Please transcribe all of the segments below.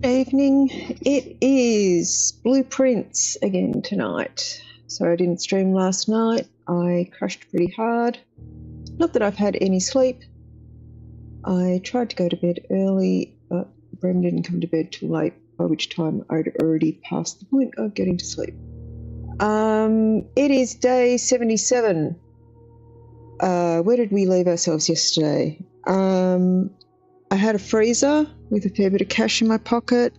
Evening. It is blueprints again tonight. So I didn't stream last night. I crashed pretty hard. Not that I've had any sleep. I tried to go to bed early, but Bren didn't come to bed too late, by which time I'd already passed the point of getting to sleep. It is day 77. Where did we leave ourselves yesterday? I had a freezer with a fair bit of cash in my pocket.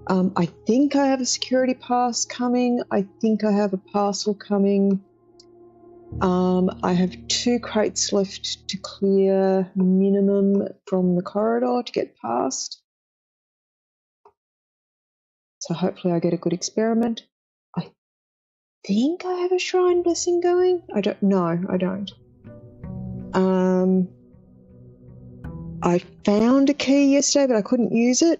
I think I have a security pass coming. I think I have a parcel coming. I have 2 crates left to clear minimum from the corridor to get past. So hopefully I get a good experiment. I think I have a shrine blessing going. I don't. I found a key yesterday, but I couldn't use it.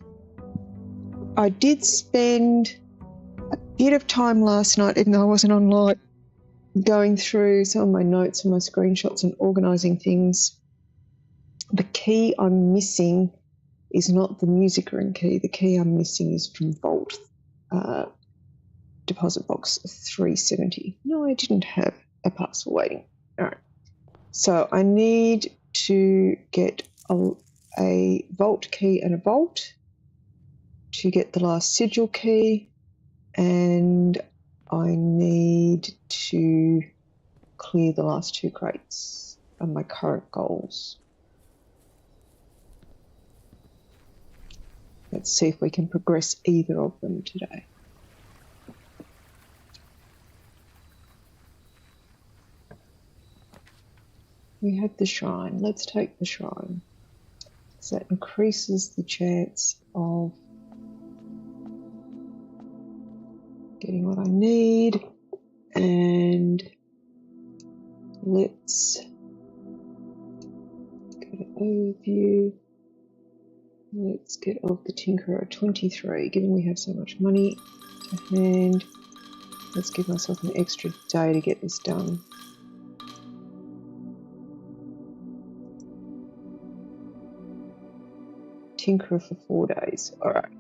I did spend a bit of time last night, even though I wasn't online, going through some of my notes and my screenshots and organising things. The key I'm missing is not the music room key. The key I'm missing is from Vault, deposit box 370. No, I didn't have a parcel waiting. All right. So I need to get a vault key and a vault to get the last sigil key, and I need to clear the last 2 crates of my current goals. Let's see if we can progress either of them today. We have the shrine. Let's take the shrine. So that increases the chance of getting what I need. And let's get an overview. Let's get off the Tinkerer 23. Given we have so much money to hand, let's give myself an extra day to get this done. Tinkerer for 4 days. All right.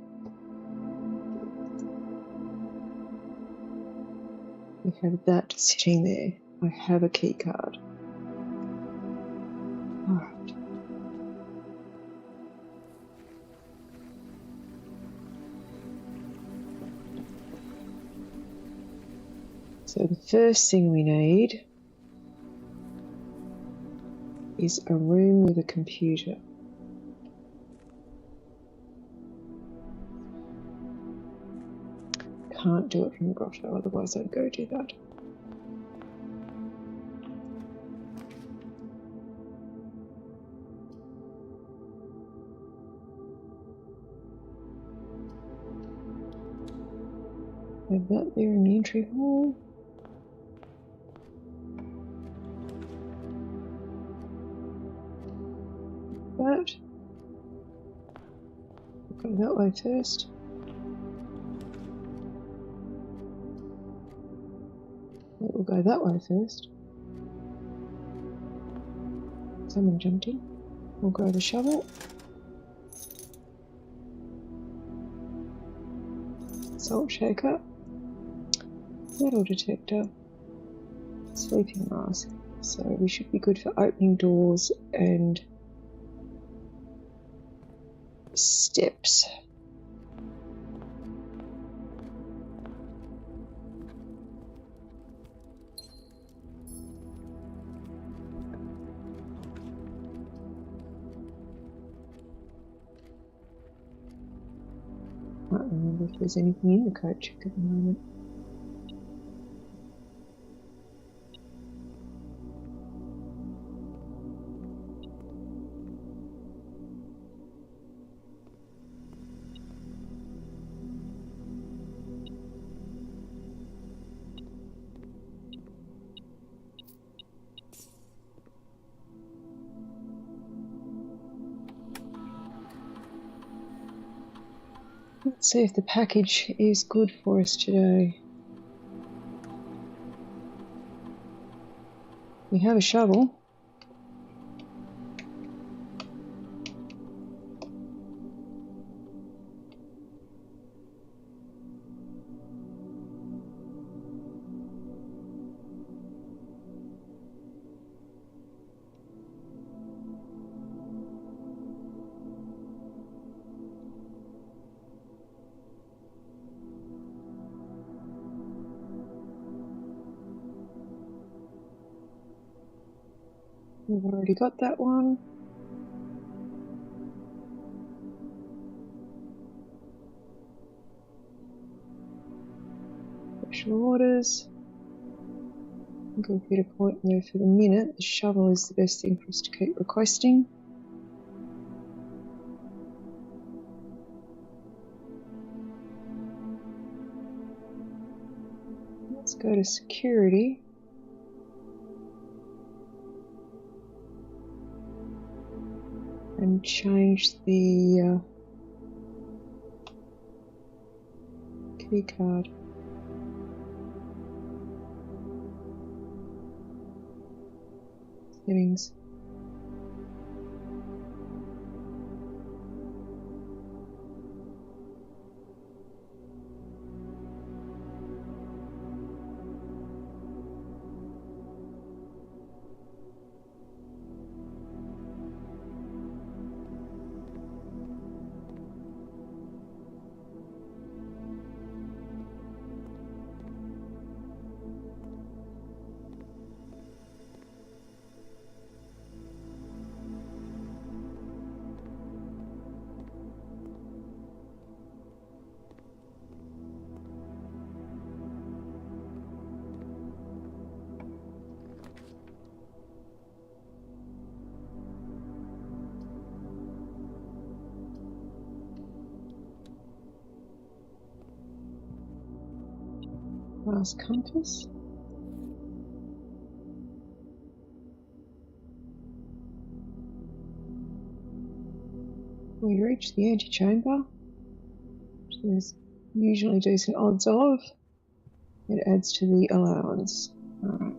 We have that sitting there. I have a key card. All right. So the first thing we need is a room with a computer. Can't do it from the grotto, otherwise I'd go do that. Have that there in the entry hall. That. We'll go that way first. We'll go that way first. Someone jumped in. We'll grab a shovel. Salt shaker. Metal detector. Sleeping mask. So we should be good for opening doors and steps. I can't remember if there's anything in the coat check at the moment. Let's see if the package is good for us today. We have a shovel. We've already got that one. Special orders. I think we've hit a point there for the minute. The shovel is the best thing for us to keep requesting. Let's go to security. And change the key card. Settings. Glass compass. We reach the antechamber, which there's usually decent odds of. It adds to the allowance. Alright.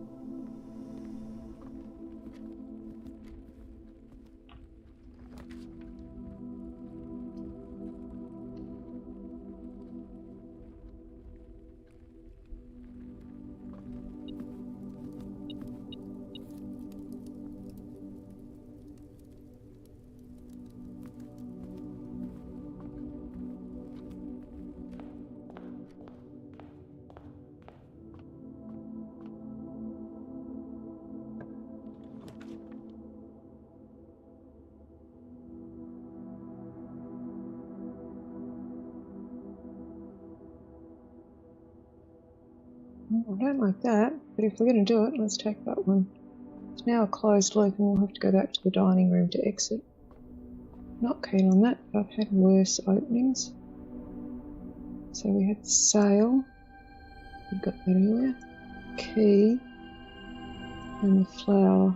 I don't like that, but if we're going to do it, let's take that one. It's now a closed loop and we'll have to go back to the dining room to exit. Not keen on that, but I've had worse openings. So we had the sail, we got that earlier, key, and the flower.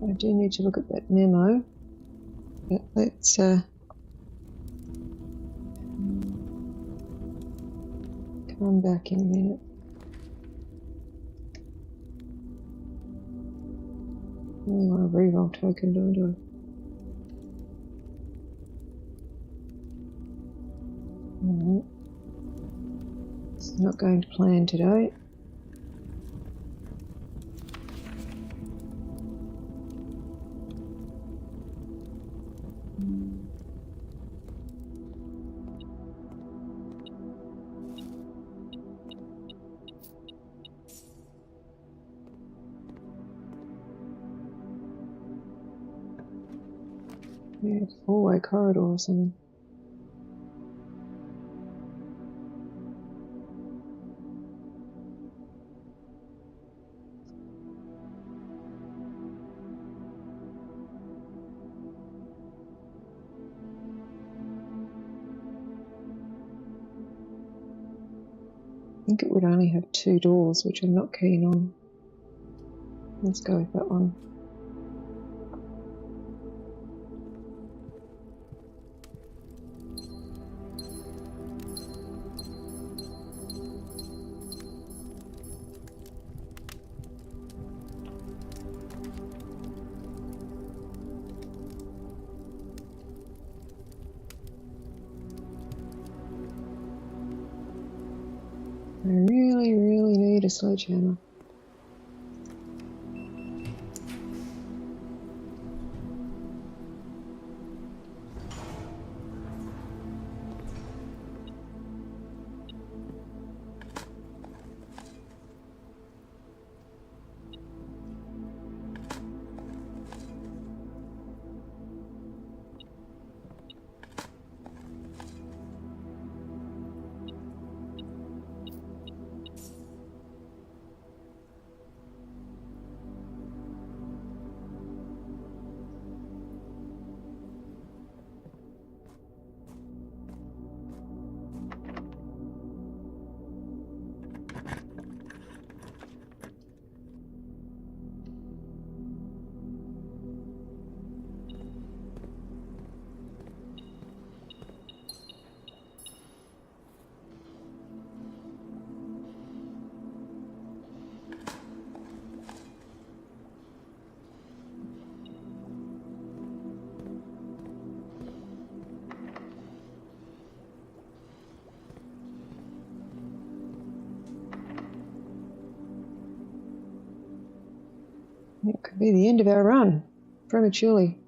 I do need to look at that memo, but let's come back in a minute. I really want a reroll token, don't I? Alright. It's not going to plan today. Yeah, it's a four-way corridor or something. I think it would only have 2 doors, which I'm not keen on. Let's go with that one. I really, really need a sledgehammer. It could be the end of our run, prematurely.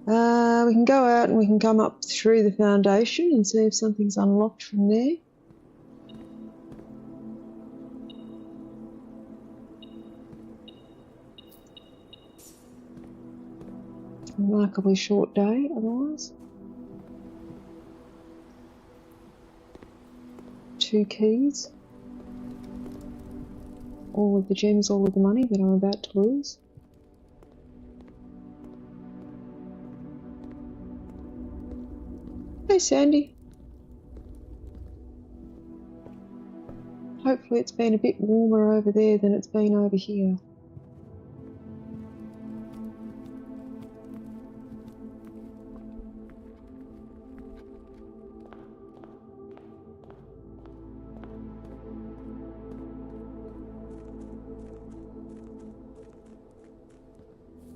We can go out and we can come up through the foundation and see if something's unlocked from there. Remarkably short day otherwise. 2 keys. All of the gems, all of the money that I'm about to lose. Hey Sandy. Hopefully it's been a bit warmer over there than it's been over here.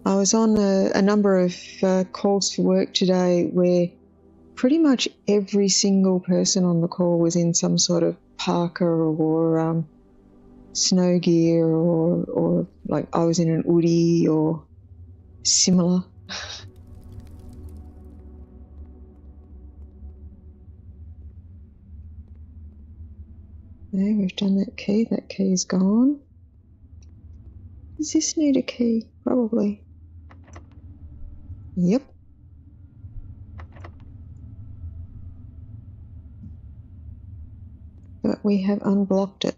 I was on a number of calls for work today where pretty much every single person on the call was in some sort of parka or snow gear or like I was in an hoodie or similar. Yeah, we've done that key. That key's gone. Does this need a key? Probably. Yep. But we have unblocked it.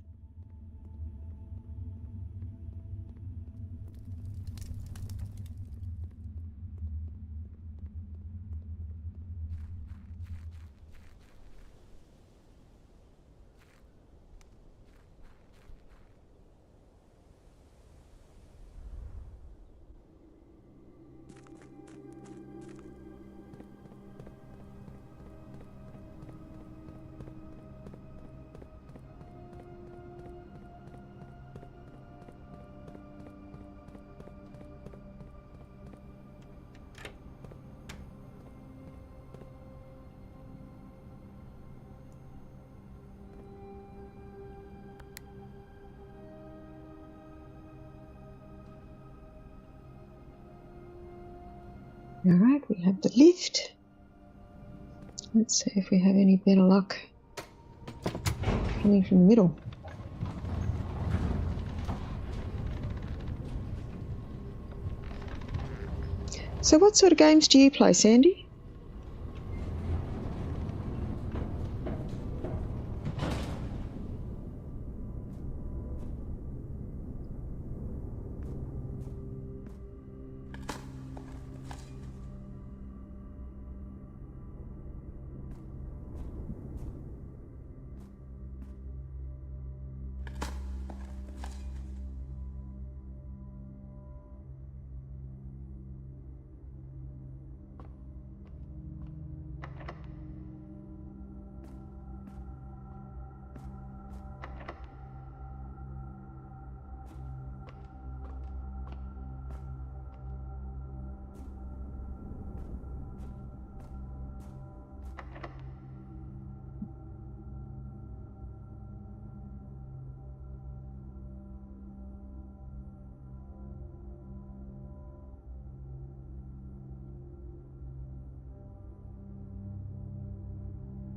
Alright, we have the lift. Let's see if we have any better luck coming from the middle. So what sort of games do you play, Sandy?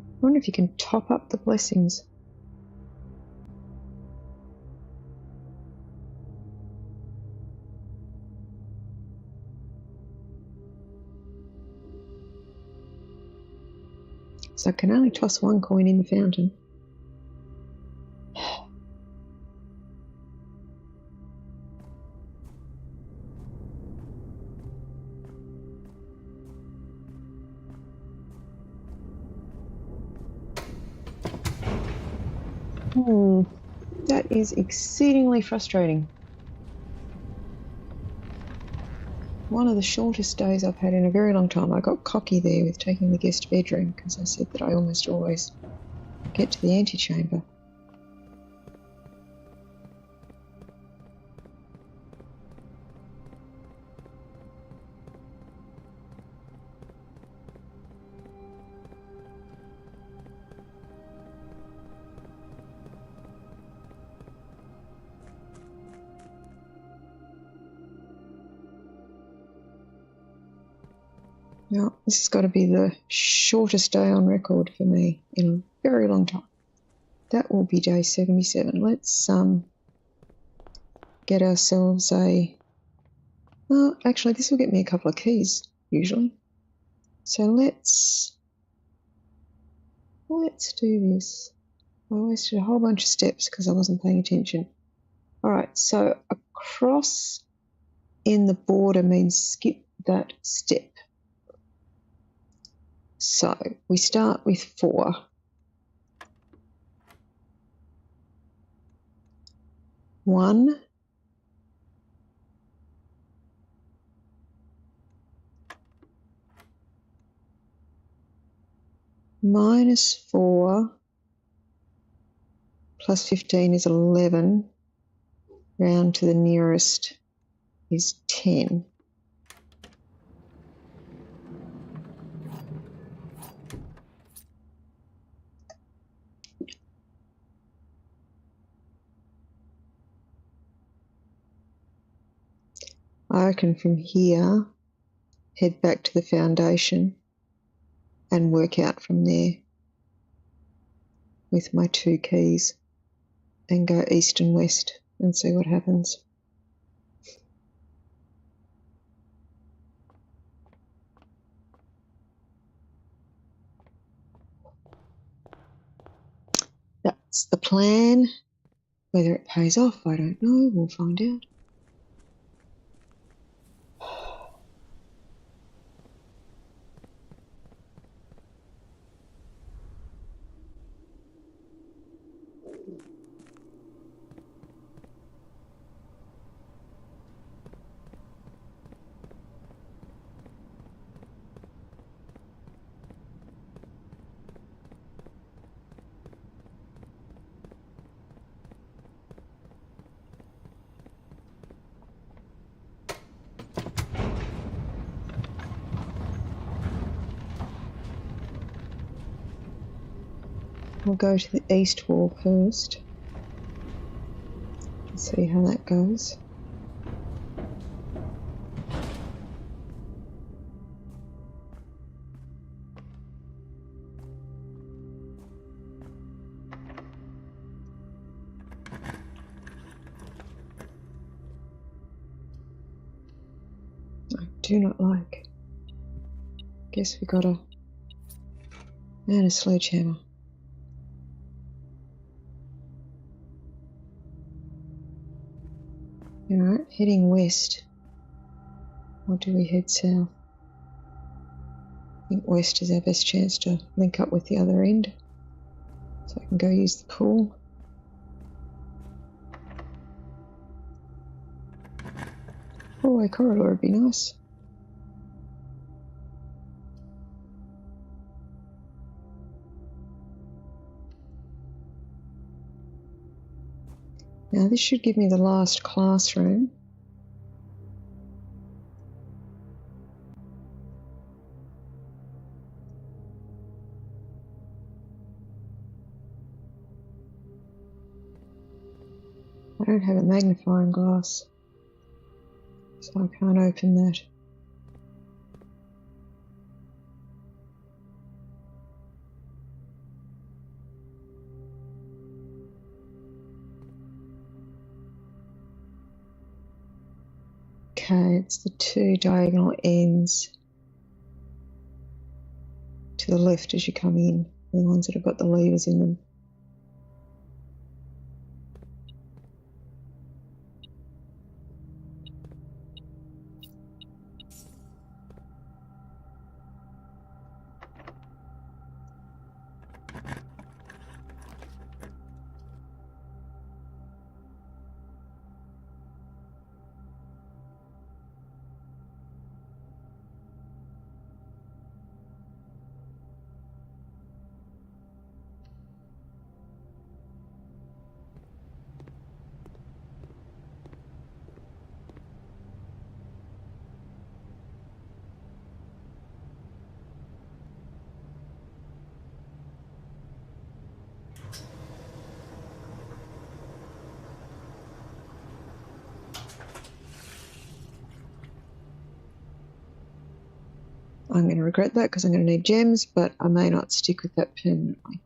I wonder if you can top up the blessings. So I can only toss one coin in the fountain. That is exceedingly frustrating. One of the shortest days I've had in a very long time. I got cocky there with taking the guest bedroom because I said that I almost always get to the antechamber. Now, this has got to be the shortest day on record for me in a very long time. That will be day 77. Let's get ourselves a... Well, actually, this will get me a couple of keys, usually. So let's do this. I wasted a whole bunch of steps because I wasn't paying attention. All right, so across in the border means skip that step. So we start with 4. One, minus 4 plus 15 is 11. Round to the nearest is 10. I reckon from here, head back to the foundation and work out from there with my 2 keys and go east and west and see what happens. That's the plan. Whether it pays off, I don't know. We'll find out. We'll go to the east wall first and see how that goes. do not like. Guess we got a sledgehammer. Alright, heading west. Or do we head south? I think west is our best chance to link up with the other end. So I can go use the pool. Four-way corridor would be nice. Now this should give me the last classroom. I don't have a magnifying glass, so I can't open that. Okay, it's the two diagonal ends to the left as you come in, the ones that have got the levers in them. I'm going to regret that because I'm going to need gems, but I may not stick with that permanently.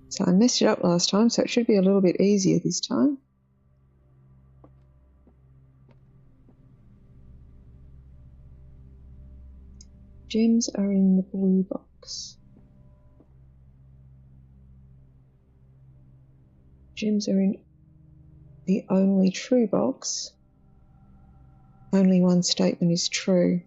So I messed it up last time, so it should be a little bit easier this time. Gems are in the blue box. Gems are in the only true box. Only one statement is true.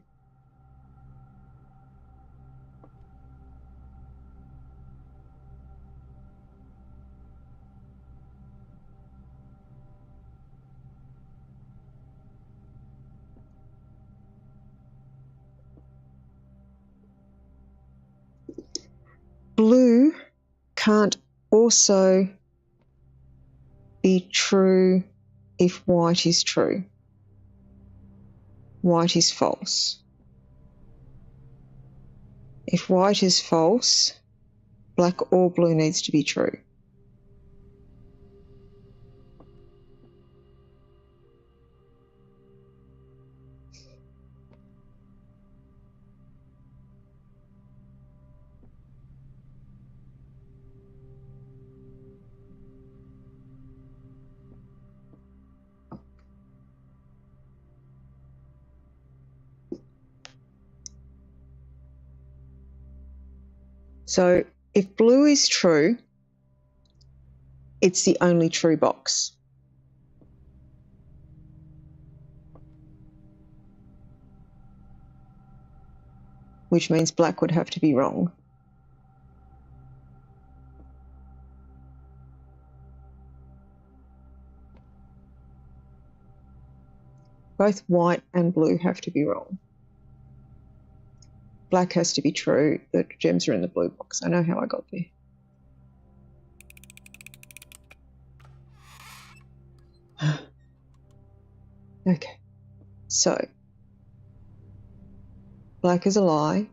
Blue can't also be true if white is true. White is false. If white is false, black or blue needs to be true. So if blue is true, it's the only true box. Which means black would have to be wrong. Both white and blue have to be wrong. Black has to be true. The gems are in the blue box. I know how I got there. Okay, so black is a lie.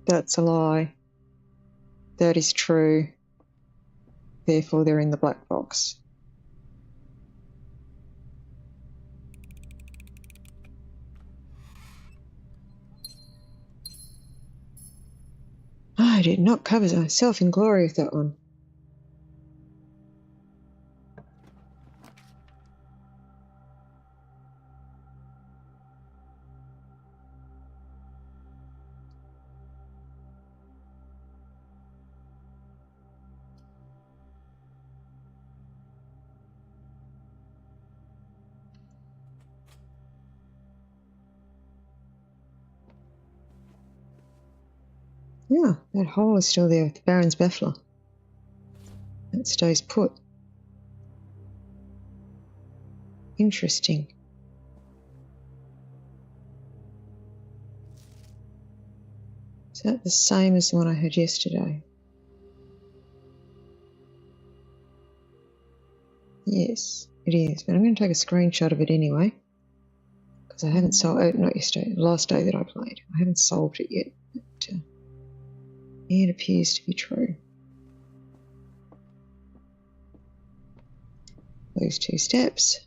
That's a lie. That is true. Therefore, they're in the black box. I did not cover myself in glory with that one. Yeah, that hole is still there with the Baron's baffler. That stays put. Interesting. Is that the same as the one I had yesterday? Yes, it is, but I'm going to take a screenshot of it anyway, because I haven't solved, not yesterday, the last day that I played. I haven't solved it yet, but it appears to be true. Those two steps.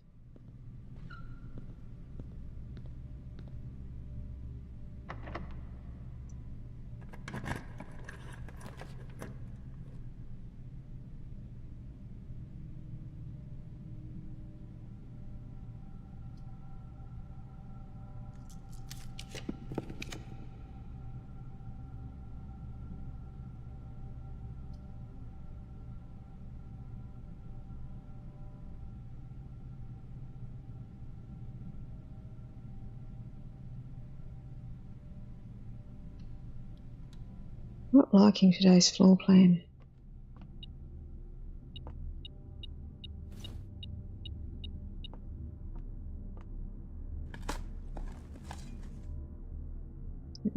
Not liking today's floor plan.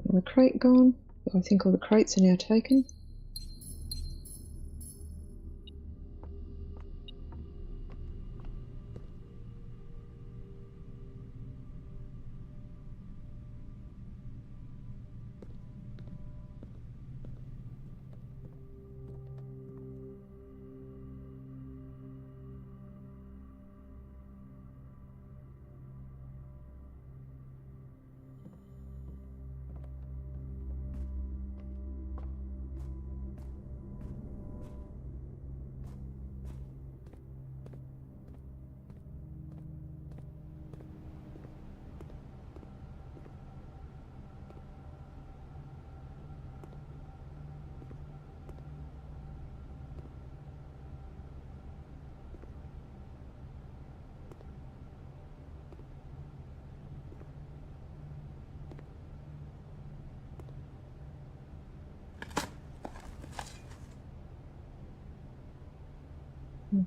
The crate gone. I think all the crates are now taken.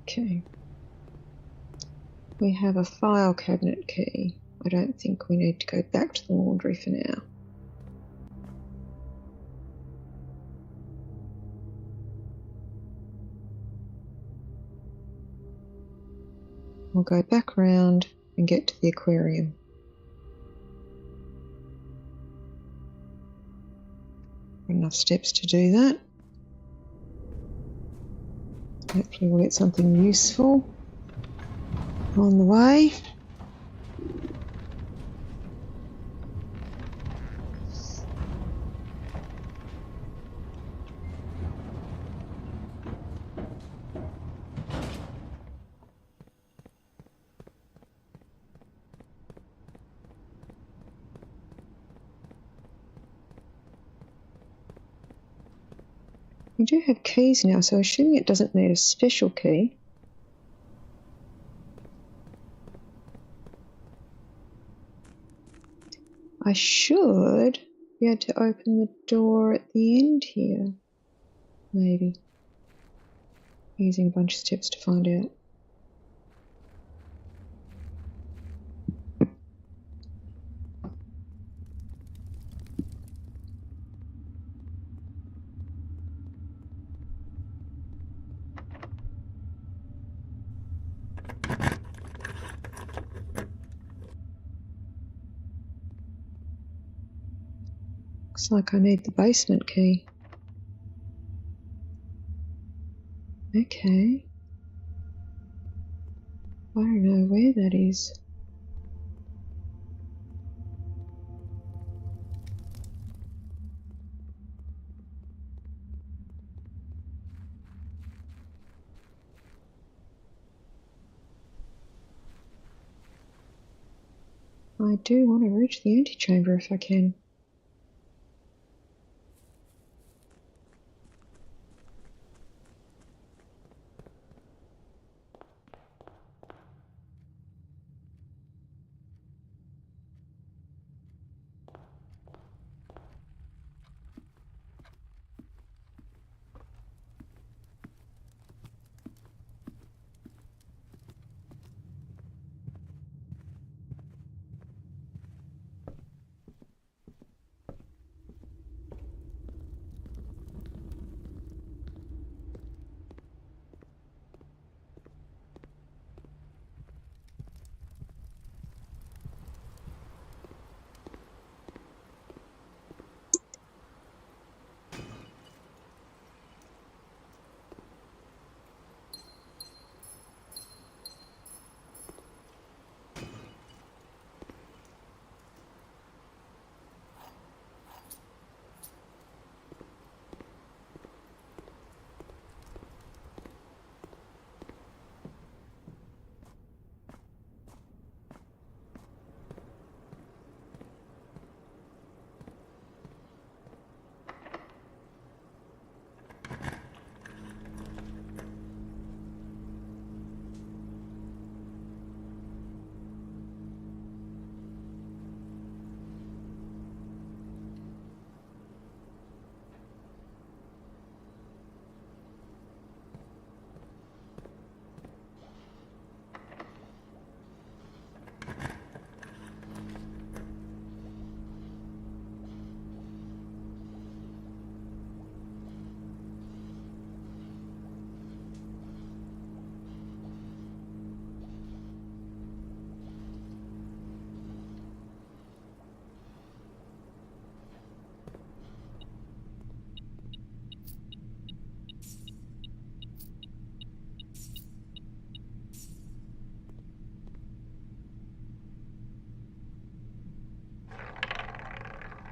Okay. We have a file cabinet key. I don't think we need to go back to the laundry for now. We'll go back around and get to the aquarium. Enough steps to do that. Hopefully we'll get something useful. on the way. We do have keys now, so assuming it doesn't need a special key. I should be able to open the door at the end here. Maybe. Using a bunch of steps to find out. Looks like I need the basement key. Okay. I don't know where that is. I do want to reach the antechamber if I can.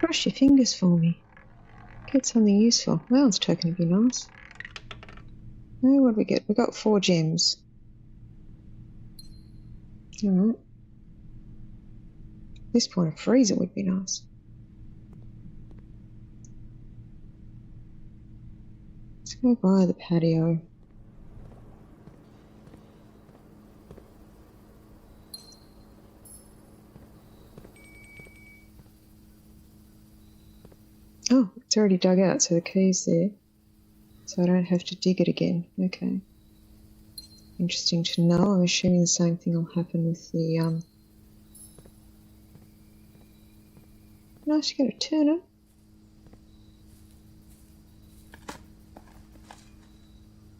Brush your fingers for me. Get something useful. Well, it's taken to be nice. Oh, what do we get? We got 4 gems. Alright. At this point, a freezer would be nice. Let's go by the patio. Oh, it's already dug out, so the key's there. So I don't have to dig it again. Okay. Interesting to know. I'm assuming the same thing will happen with the Nice, you got a turnip.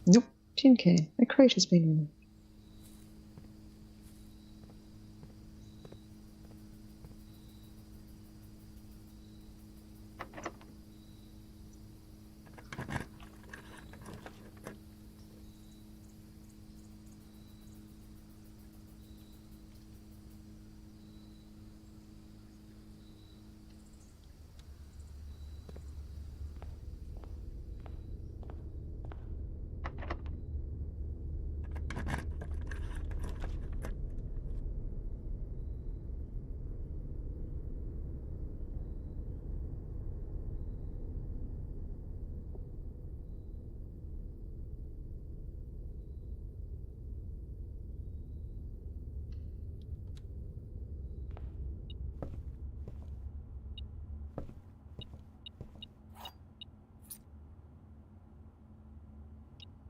Nope, tin can. A crate has been removed.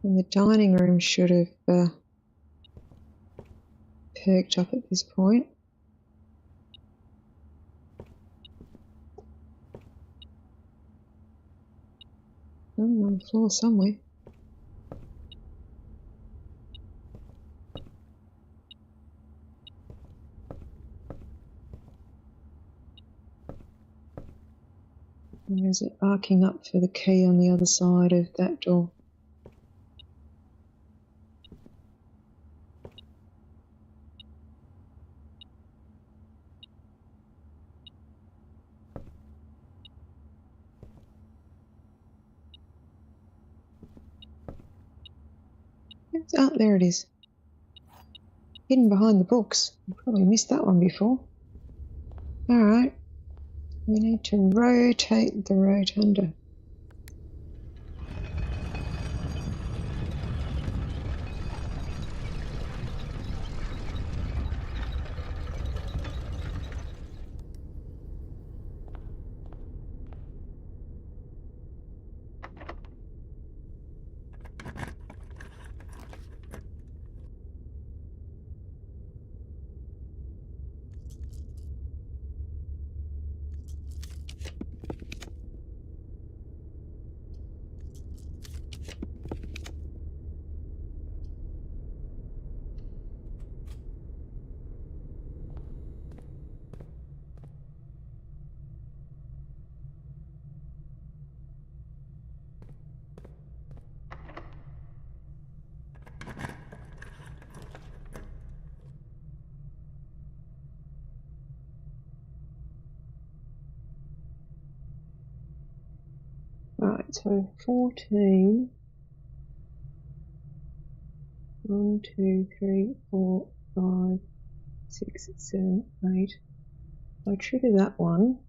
And the dining room should have perked up at this point. I'm on the floor somewhere. And there's it arcing up for the key on the other side of that door. Oh, there it is. Hidden behind the books. I probably missed that one before. Alright. We need to rotate the rotunda. Right, so 14. 1, 2, 3, 4, 5, 6, 7, 8. If I trigger that one,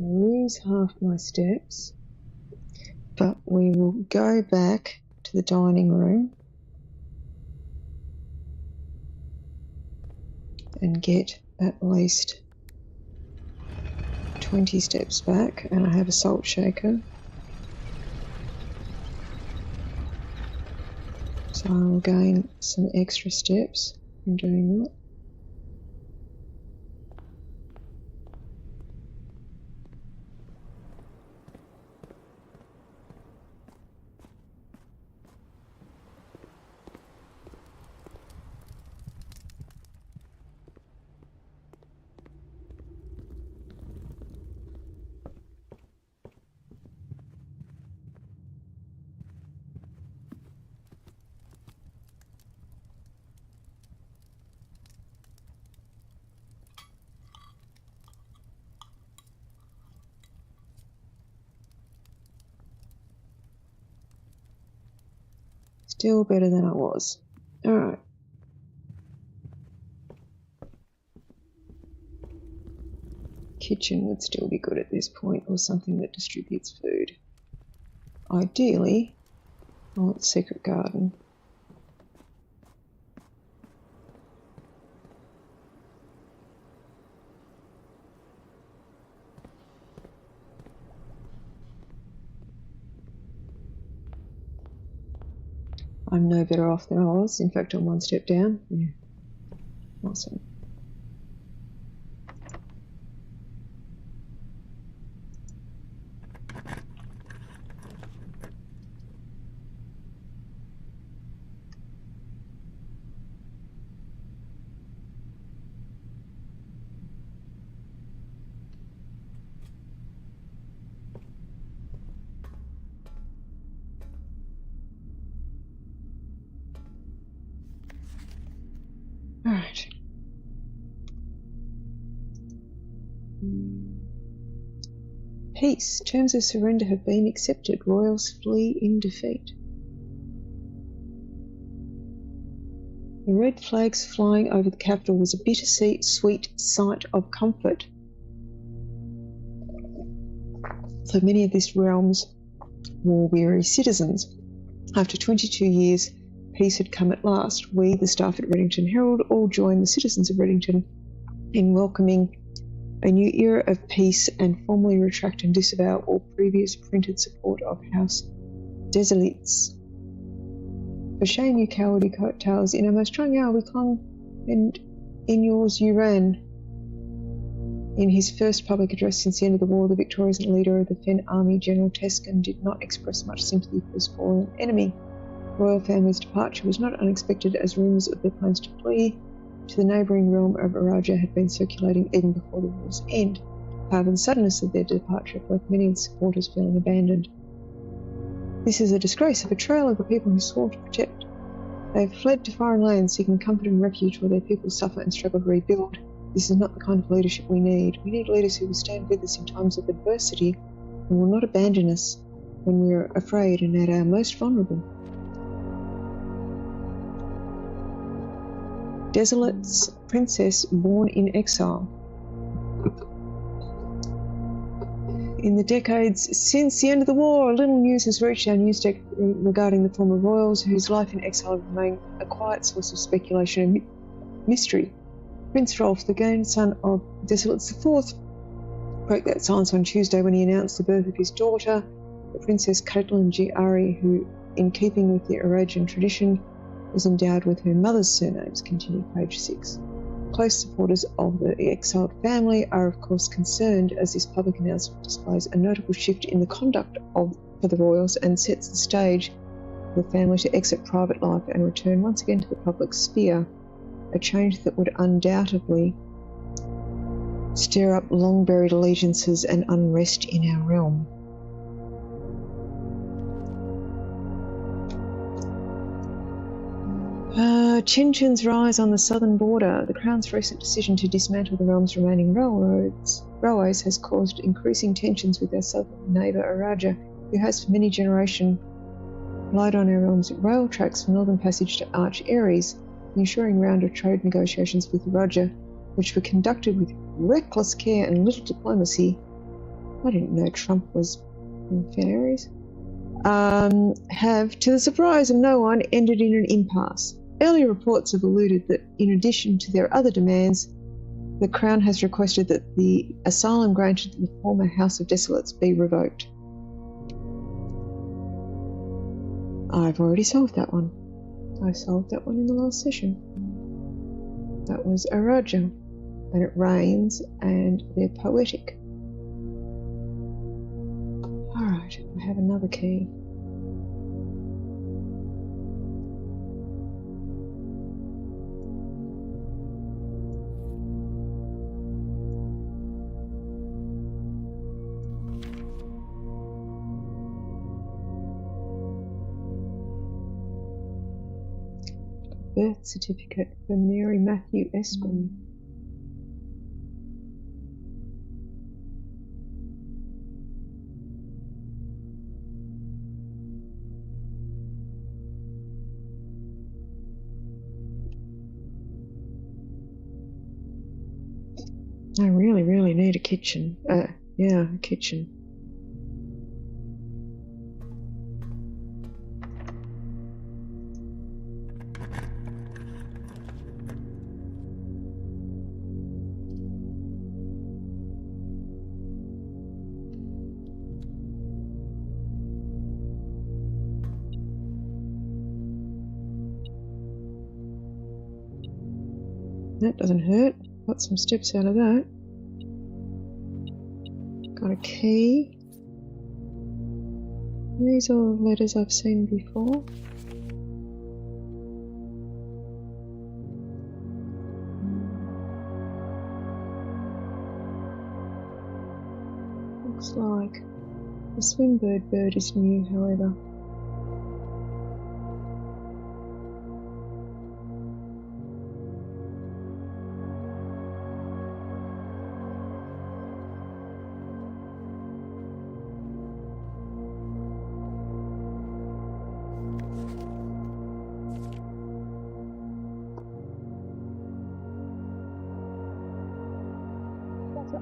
I lose half my steps, but we will go back to the dining room and get at least 20 steps back, and I have a salt shaker. So I'll gain some extra steps from doing that. Still better than I was. Alright. Kitchen would still be good at this point, or something that distributes food. Ideally, I want secret garden. I'm no better off than I was. In fact, I'm one step down. Yeah. Awesome. Alright. Peace. Terms of surrender have been accepted. Royals flee in defeat. The red flags flying over the capital was a bittersweet sight of comfort. So many of this realm's war-weary citizens. After 22 years, peace had come at last. We, the staff at Reddington Herald, all joined the citizens of Reddington in welcoming a new era of peace and formally retract and disavow all previous printed support of House Deselites. For shame, you cowardly coattails, in our most trying hour we clung, and in yours you ran. In his first public address since the end of the war, the victorious leader of the Fen army, General Teskin, did not express much sympathy for his fallen enemy. The royal family's departure was not unexpected, as rumours of their plans to flee to the neighbouring realm of Araja had been circulating even before the war's end. However, the suddenness of their departure left many of the supporters feeling abandoned. This is a disgrace, a betrayal of the people who swore to protect. They have fled to foreign lands seeking comfort and refuge where their people suffer and struggle to rebuild. This is not the kind of leadership we need. We need leaders who will stand with us in times of adversity and will not abandon us when we are afraid and at our most vulnerable. Desolate's princess born in exile. In the decades since the end of the war, little news has reached our news deck regarding the former royals, whose life in exile remained a quiet source of speculation and mystery. Prince Rolf, the grandson of Desolates IV, broke that silence on Tuesday when he announced the birth of his daughter, the Princess Caitlin G. who, in keeping with the Arajan tradition, was endowed with her mother's surnames, continued page 6. Close supporters of the exiled family are of course concerned, as this public announcement displays a notable shift in the conduct for the royals and sets the stage for the family to exit private life and return once again to the public sphere, a change that would undoubtedly stir up long-buried allegiances and unrest in our realm. Tensions rise on the southern border. The Crown's recent decision to dismantle the realm's remaining railways has caused increasing tensions with our southern neighbour Araja, who has for many generations relied on our realm's rail tracks for northern passage to Arch Aries. The ensuing round of trade negotiations with Araja, which were conducted with reckless care and little diplomacy. I didn't know Trump was in Fen Aries. Have, to the surprise of no one, ended in an impasse. Earlier reports have alluded that, in addition to their other demands, the Crown has requested that the asylum granted to the former House of Desolates be revoked. I've already solved that one. I solved that one in the last session. That was Araja, and it rains, and they're poetic. Alright, I have another key. Birth certificate for Mary Matthew Espin. I really need a kitchen. Yeah, a kitchen. That doesn't hurt. Got some steps out of that. Got a key. These are all letters I've seen before. Looks like the swingbird bird is new, however.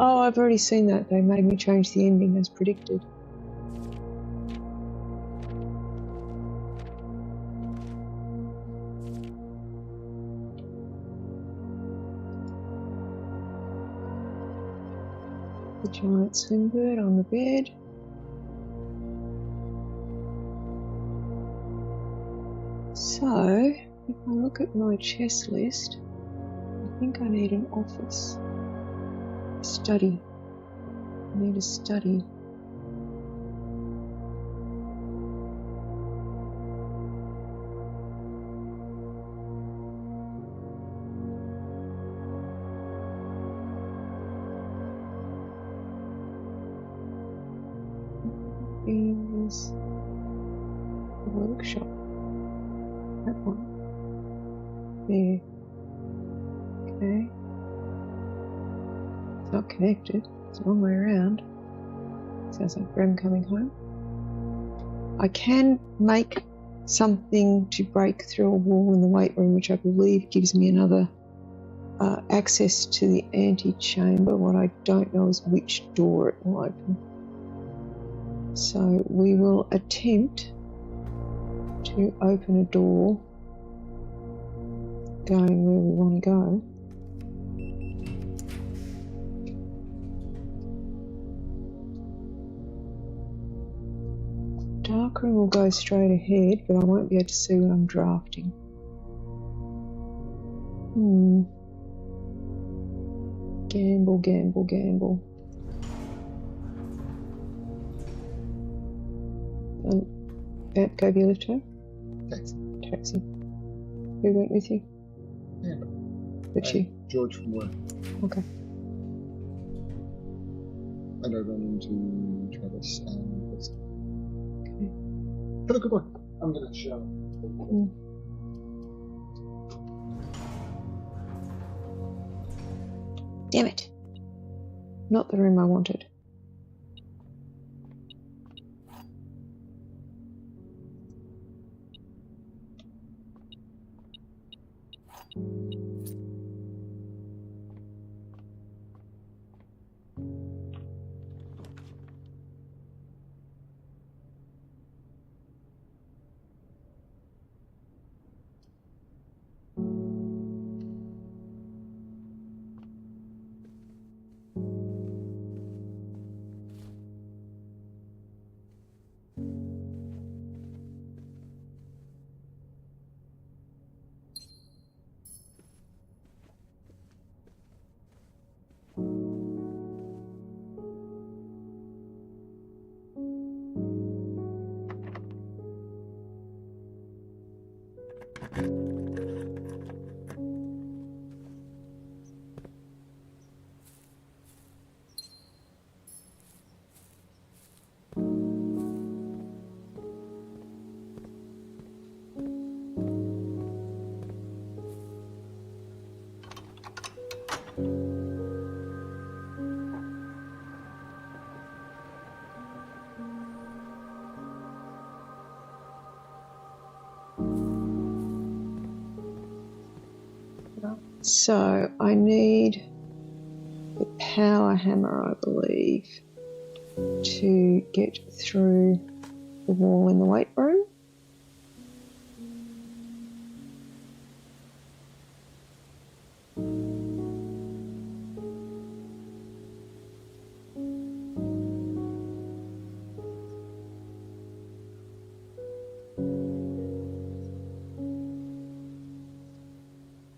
Oh, I've already seen that. They made me change the ending as predicted. The giant swimbird on the bed. So, if I look at my chess list, I think I need an office. A study. I need a study. Is the workshop. That one. There. Okay. It's not connected. It's the wrong way around. Sounds like Graham coming home. I can make something to break through a wall in the weight room, which I believe gives me another access to the antechamber. What I don't know is which door it will open. So we will attempt to open a door going where we want to go. Darkroom will go straight ahead, but I won't be able to see what I'm drafting. Gamble, gamble, gamble. Go be a lift her? Taxi. Who went with you? Yeah. But you? George from work. Okay. And I run into Travis and Chris. Okay. Have a good one. I'm gonna show. Damn it. Not the room I wanted. So I need the power hammer, I believe, to get through the wall in the weight room.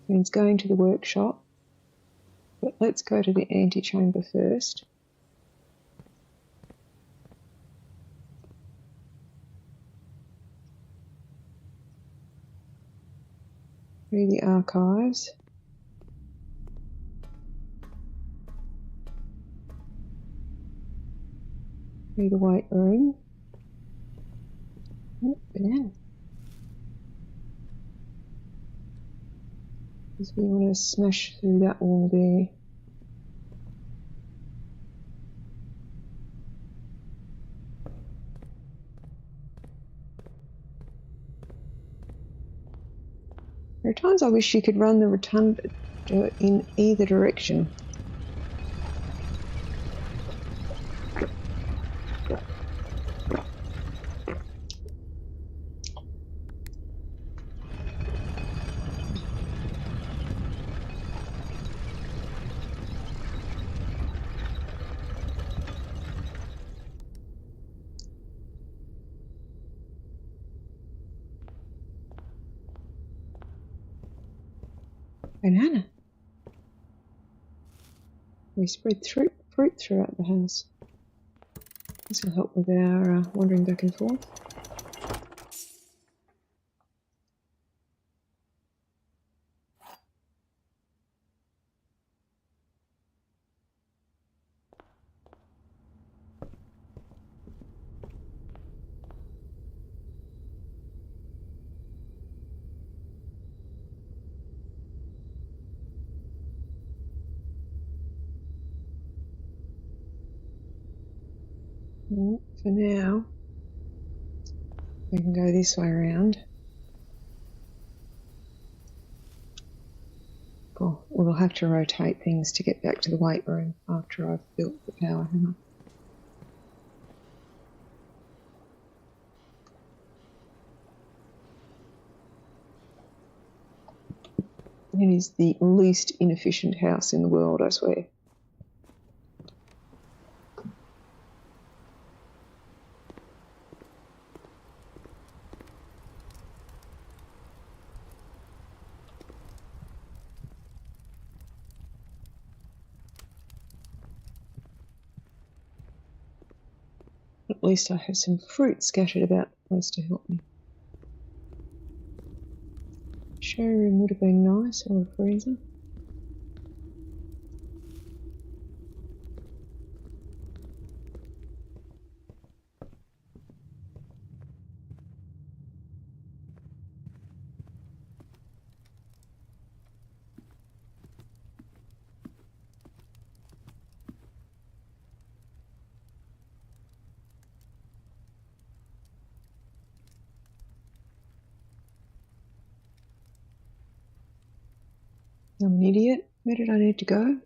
Means going to the workshop, but let's go to the antechamber first. Through the archives. Through the weight room. Oh, banana. Because we want to smash through that wall there. There are times I wish you could run the rotunda in either direction. Banana. We spread fruit throughout the house. This will help with our wandering back and forth. For now, we can go this way around. Oh, we'll have to rotate things to get back to the weight room after I've built the power hammer. It is the least inefficient house in the world, I swear. At least I have some fruit scattered about the place to help me. Showroom would have been nice, or a freezer. I'm an idiot. Where did I need to go?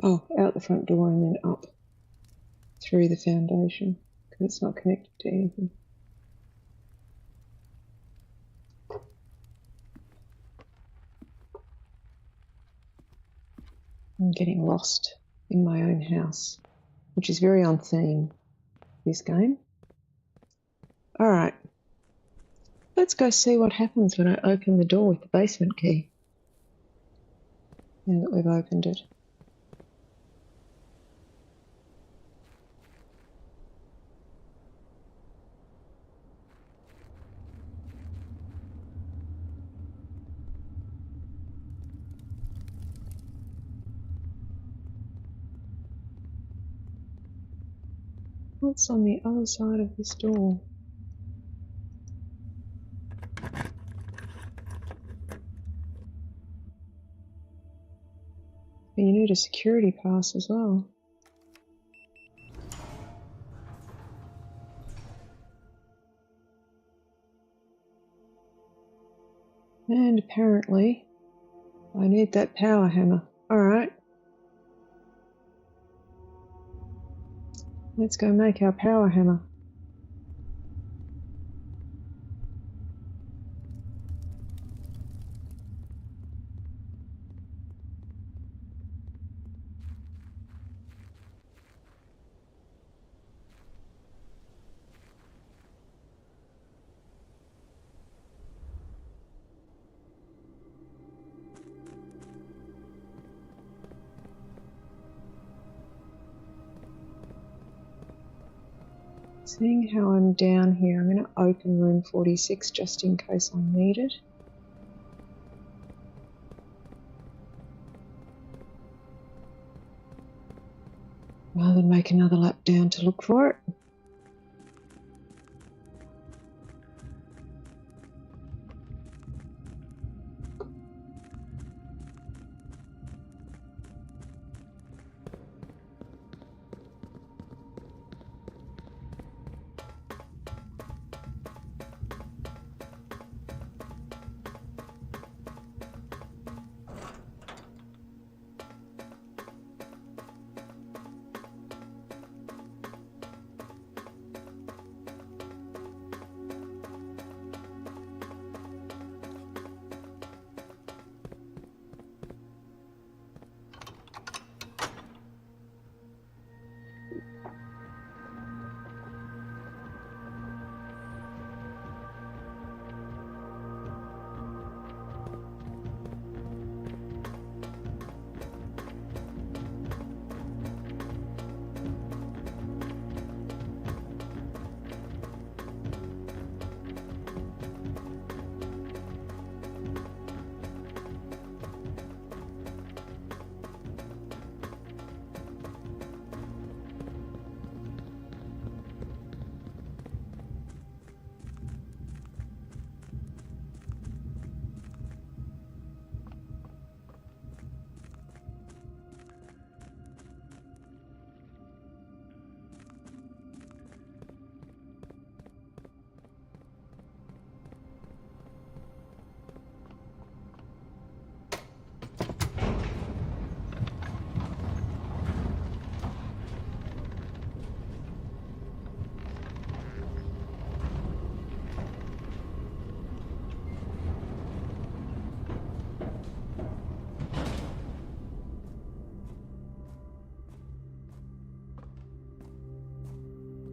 Oh, out the front door and then up through the foundation, because it's not connected to anything. I'm getting lost in my own house, which is very on theme, this game. All right. Let's go see what happens when I open the door with the basement key. Now that we've opened it. What's on the other side of this door? And you need a security pass as well. And apparently, I need that power hammer. Alright. Let's go make our power hammer. Seeing how I'm down here, I'm going to open room 46 just in case I need it. Rather than make another lap down to look for it.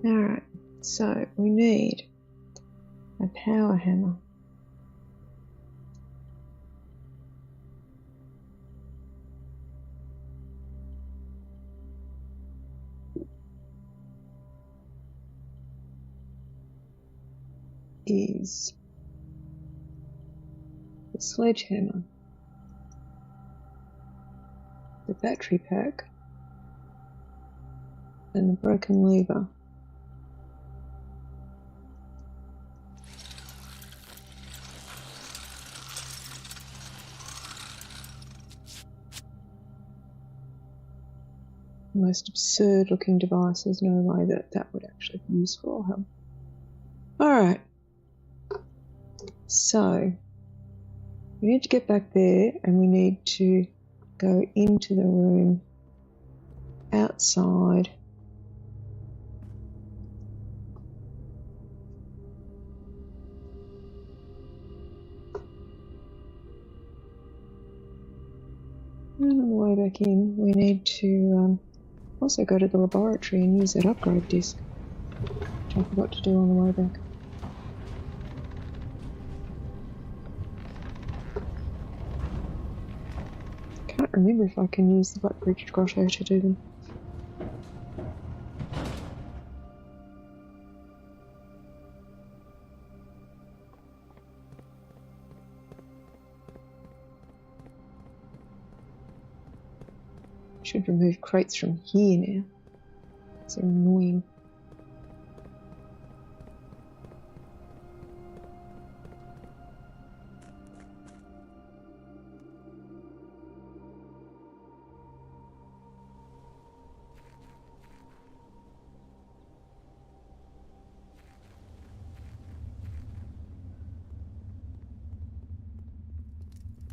Alright, so we need a power hammer. Is the sledgehammer, the battery pack, and the broken lever. The most absurd looking device. There's no way that that would actually be useful or help. Alright, so we need to get back there and we need to go into the room outside. And on the way back in, we need to also go to the laboratory and use that upgrade disc, which I forgot to do on the way back. Can't remember if I can use the Black Bridge Grotto to do them. Should remove crates from here now. It's annoying.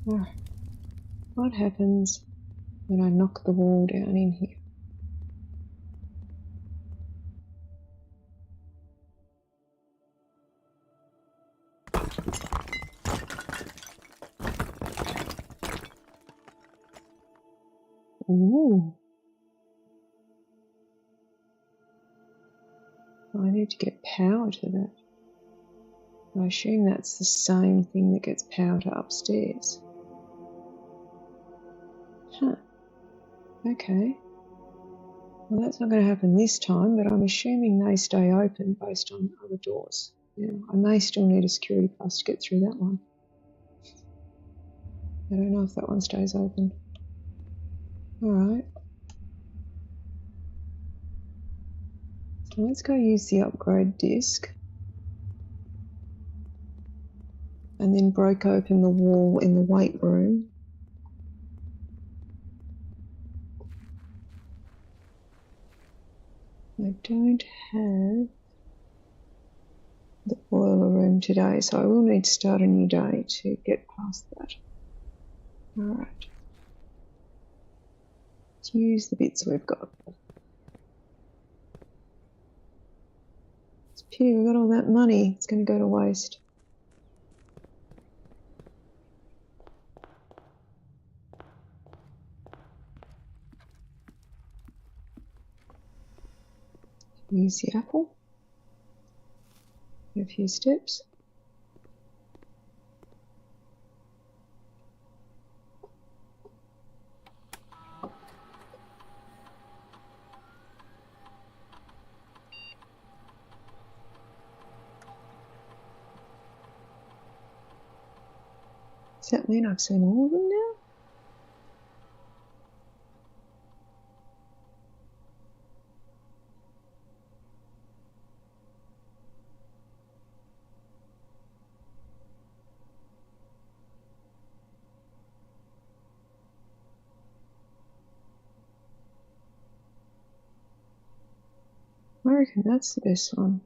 Oh, what happens when I knock the wall down in here? Ooh. I need to get power to that. I assume that's the same thing that gets power to upstairs. Huh. Okay. Well, that's not going to happen this time, but I'm assuming they stay open based on other doors. Yeah, I may still need a security pass to get through that one. I don't know if that one stays open. Alright. So let's go use the upgrade disc. And then break open the wall in the weight room. I don't have the boiler room today, so I will need to start a new day to get past that. Alright. Let's use the bits we've got. It's a pity we've got all that money. It's going to go to waste. Use the apple. A few steps. Does that mean I've seen all of them now? I reckon that's the best one.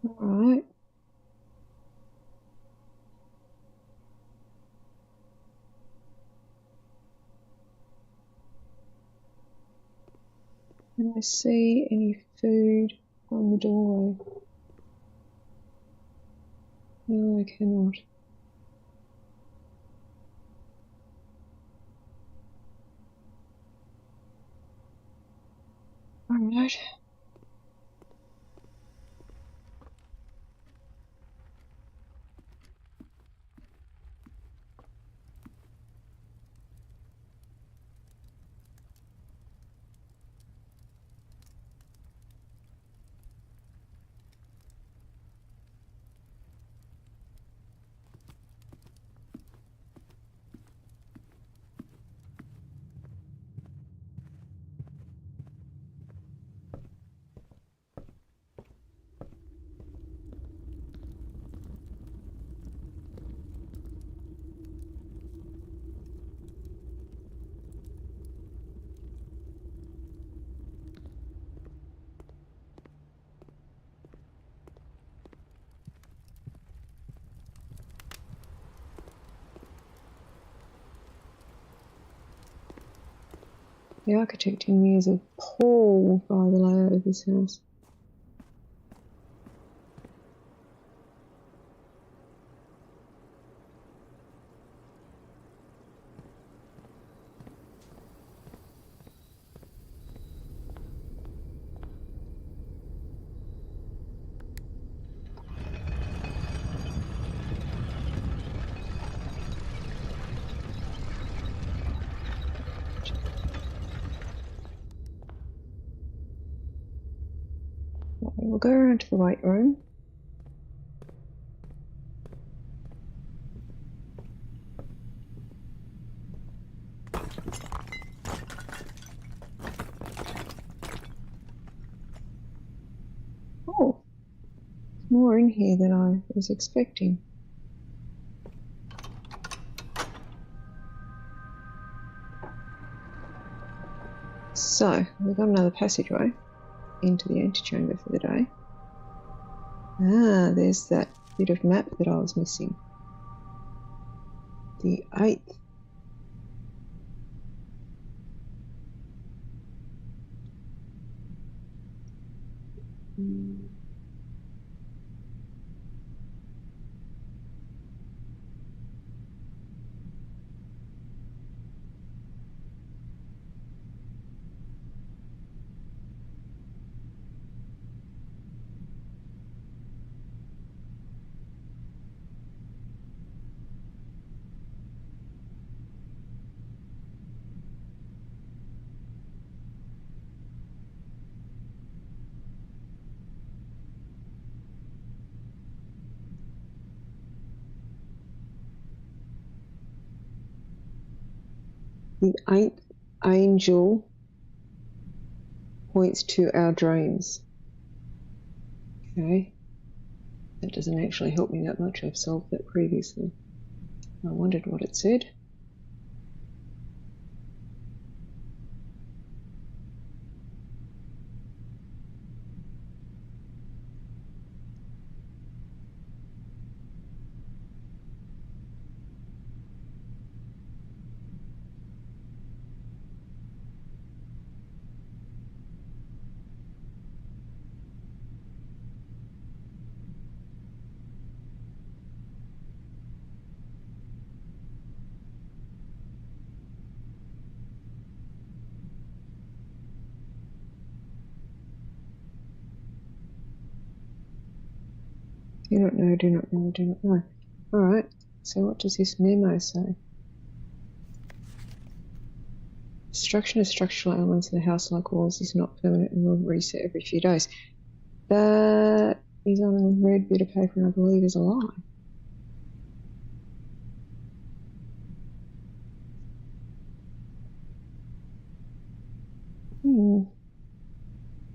Alright. Can I see any food on the doorway? No, I cannot. Alright. The architect in me is appalled by the layout of this house. We'll go around to the weight room. Oh, more in here than I was expecting. So, we've got another passageway into the antechamber for the day. Ah, there's that bit of map that I was missing. The 8th. The 8th angel points to our dreams. Okay. That doesn't actually help me that much. I've solved that previously. I wondered what it said. Do not know, do not know, do not know. Alright, so what does this memo say? Destruction of structural elements in a house like walls is not permanent and will reset every few days. That is on a red bit of paper and I believe is a lie.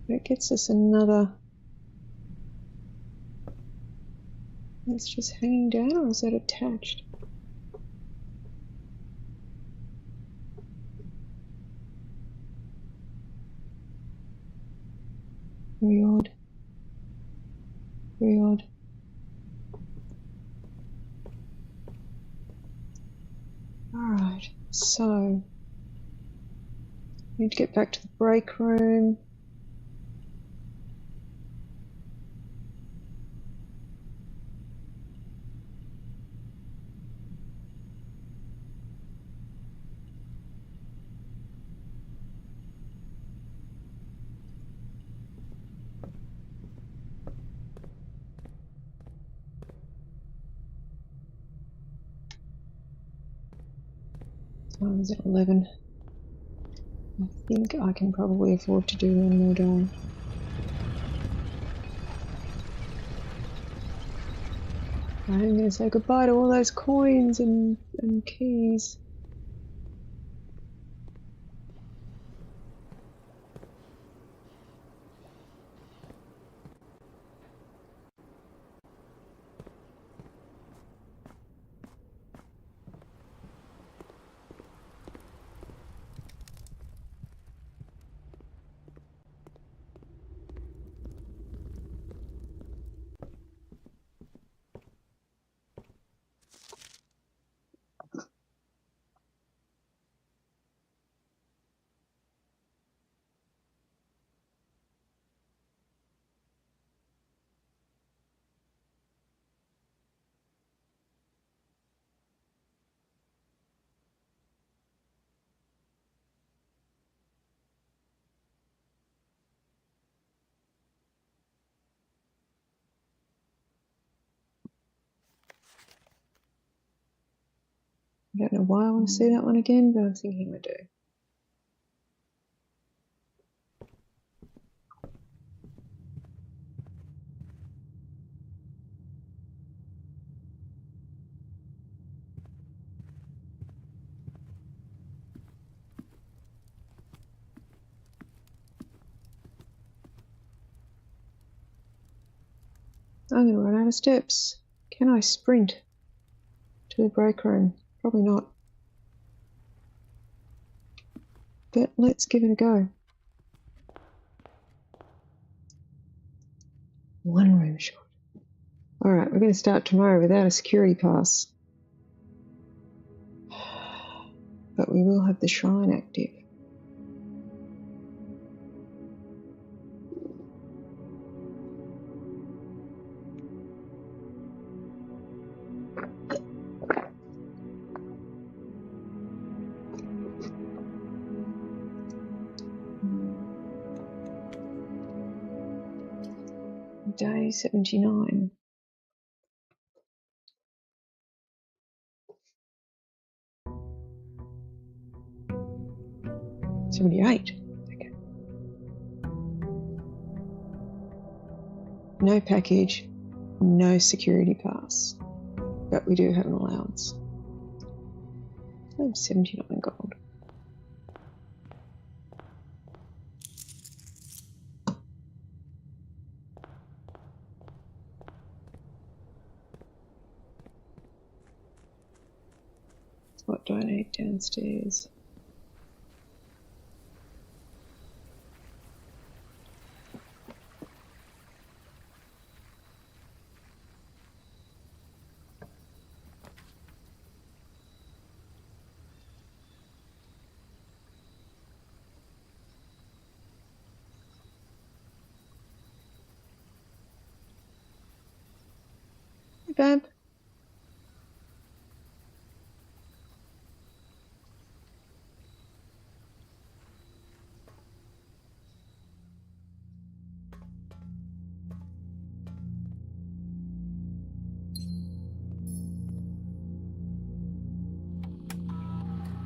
That gets us another... It's just hanging down, or is that attached? Very odd. Very odd. Alright, so... need to get back to the break room. Time's at 11. I think I can probably afford to do one more day. I'm going to say goodbye to all those coins and keys. I don't know why I want to see that one again, but I'm thinking I do. I'm going to run out of steps. Can I sprint to the break room? Probably not. But let's give it a go. One room short. Alright, we're going to start tomorrow without a security pass. But we will have the shrine active. Day 79. $78. Okay. No package, no security pass, but we do have an allowance. I have 79 gold. What do I need downstairs? Hey, babe.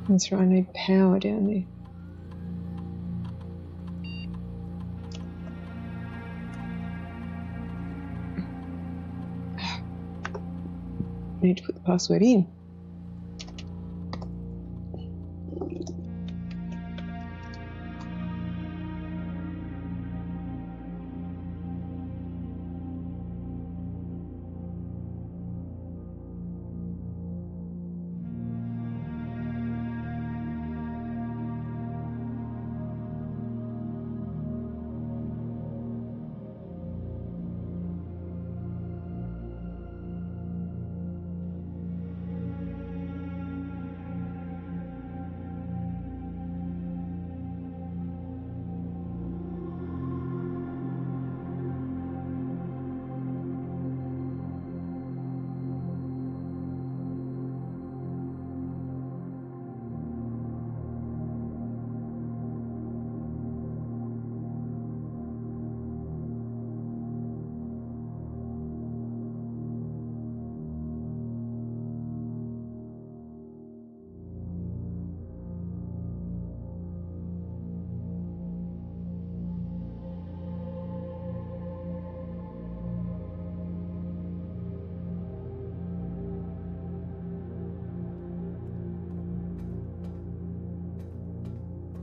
That's right, I need power down there. I need to put the password in.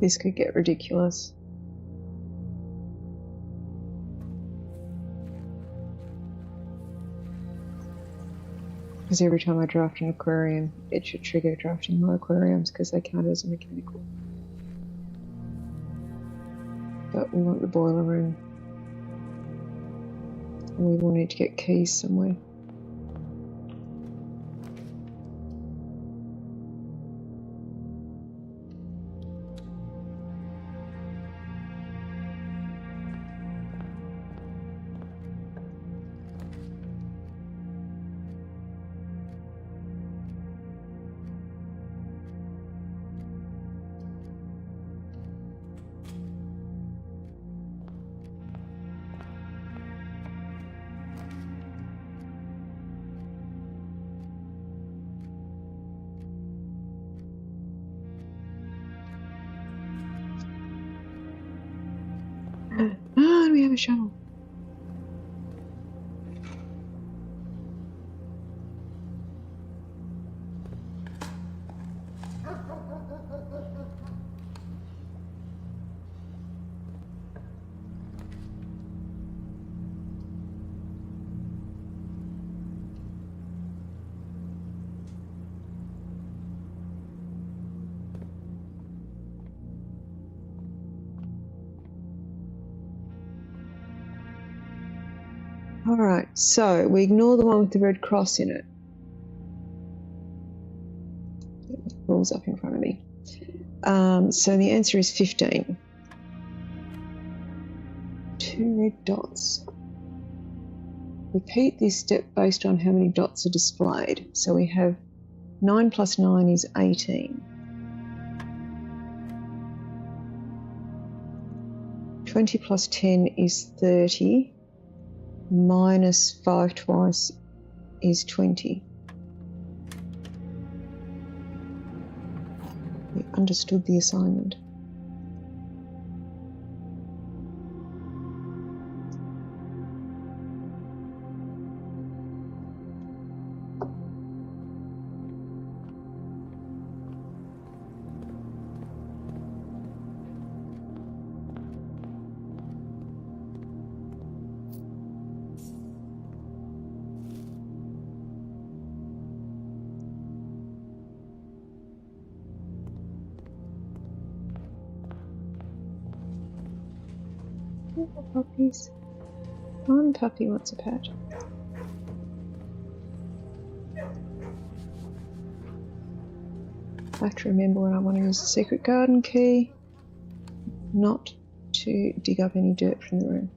This could get ridiculous. Because every time I draft an aquarium, it should trigger drafting more aquariums because they count as a mechanical. But we want the boiler room. And we will need to get keys somewhere. Ah, we have a shovel. Alright, so we ignore the one with the red cross in it. It rolls up in front of me. So the answer is 15. 2 red dots. Repeat this step based on how many dots are displayed. So we have 9 plus 9 is 18. 20 plus 10 is 30. Minus 5 twice is 20. We understood the assignment. Oh, puppies. One puppy wants a pat. I have to remember when I want to use the secret garden key, not to dig up any dirt from the room.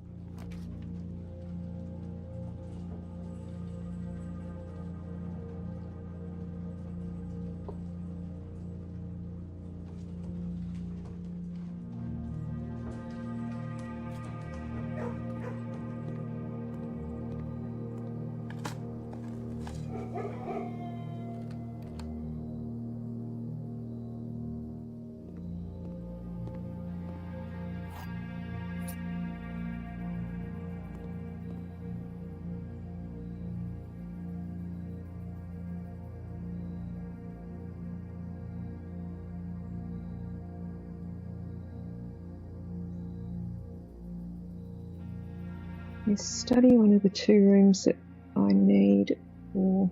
Let's study one of the 2 rooms that I need for,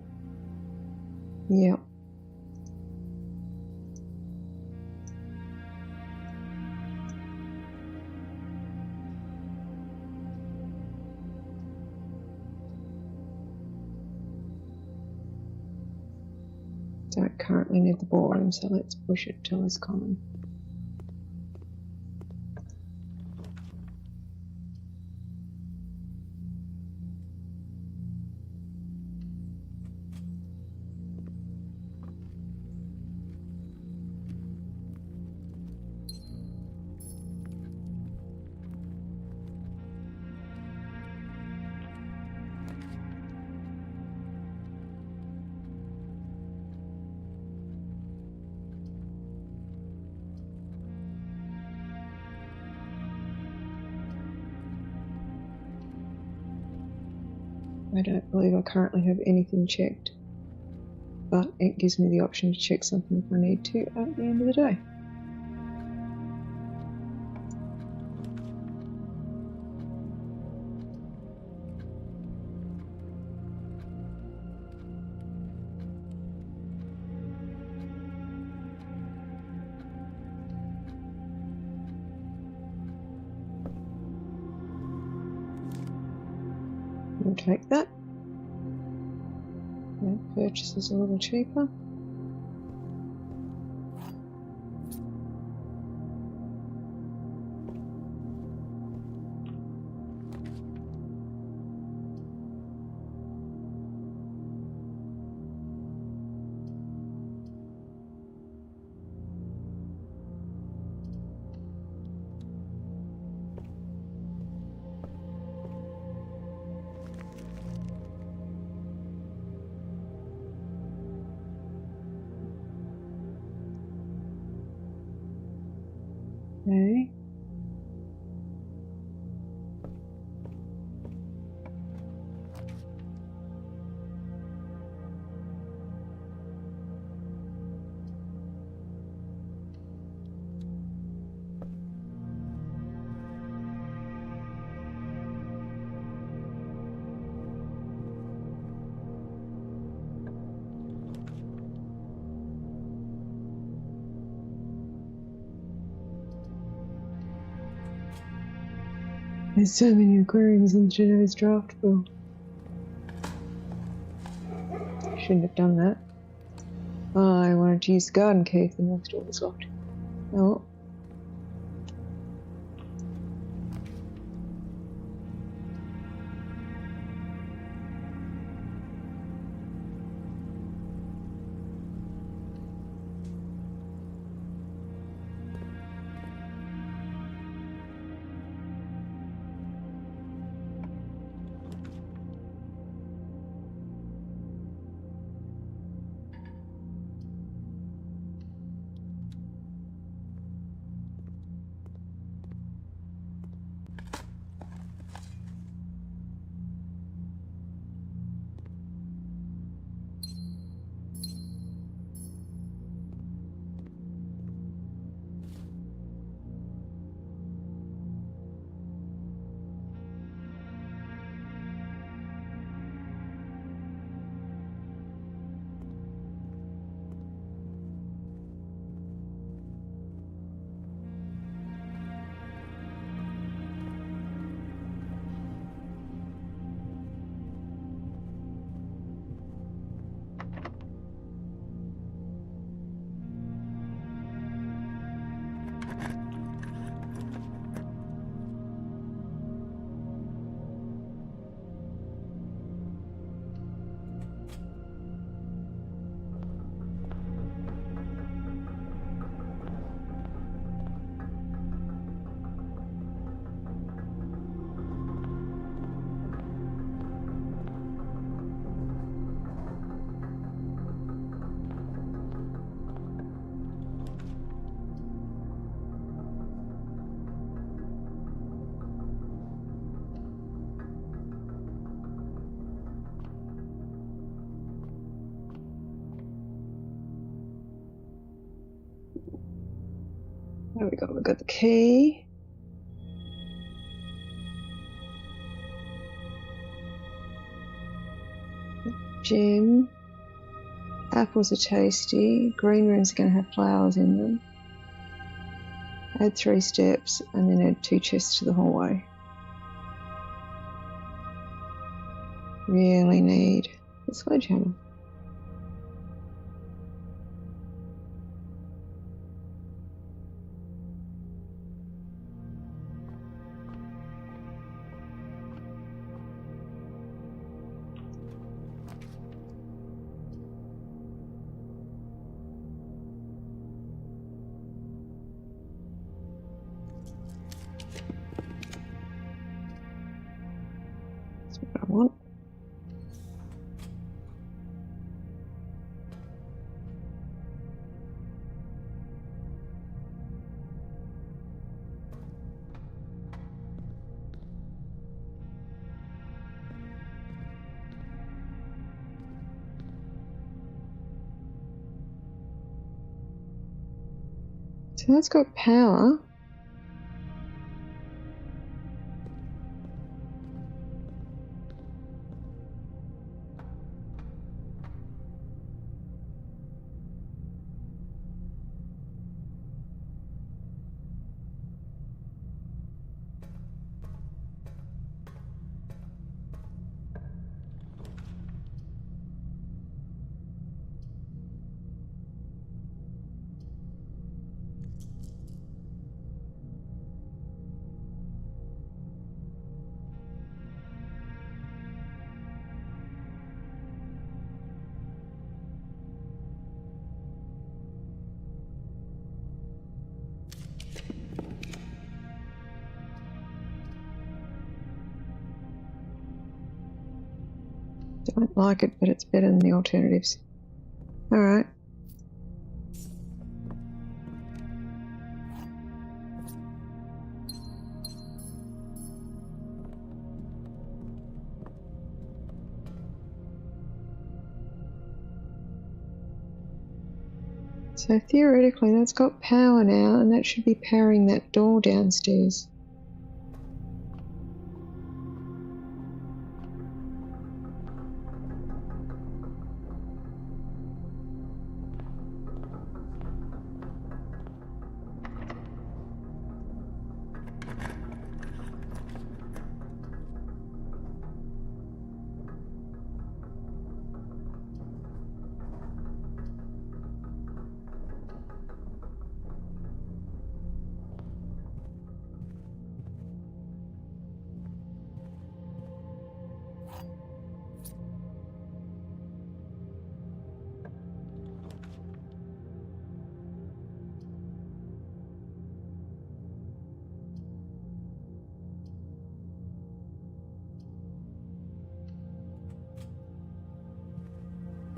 yeah. Don't currently need the ballroom, so let's push it till it's common. I don't believe I currently have anything checked, but it gives me the option to check something if I need to at the end of the day. take that. Yeah, purchase is a little cheaper. Okay. There's so many aquariums in today's draft bill. Shouldn't have done that. I wanted to use the garden key if the north door was locked. Oh. There we go, we got the key. Gem. Apples are tasty. Green rooms are going to have flowers in them. Add 3 steps and then add 2 chests to the hallway. Really need a sledgehammer. That's what I want. So that's got power. Don't like it, but it's better than the alternatives. All right. So theoretically that's got power now, and that should be powering that door downstairs.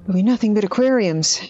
There'll be nothing but aquariums.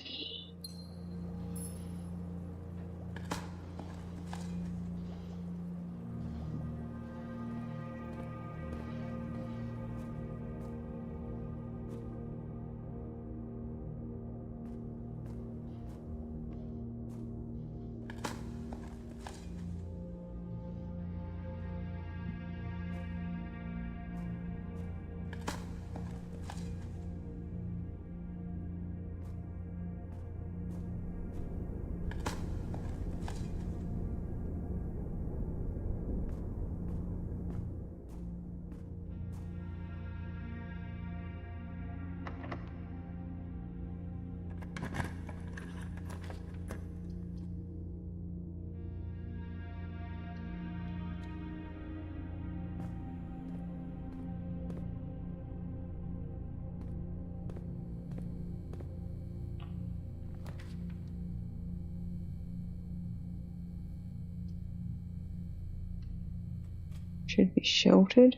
Should be sheltered.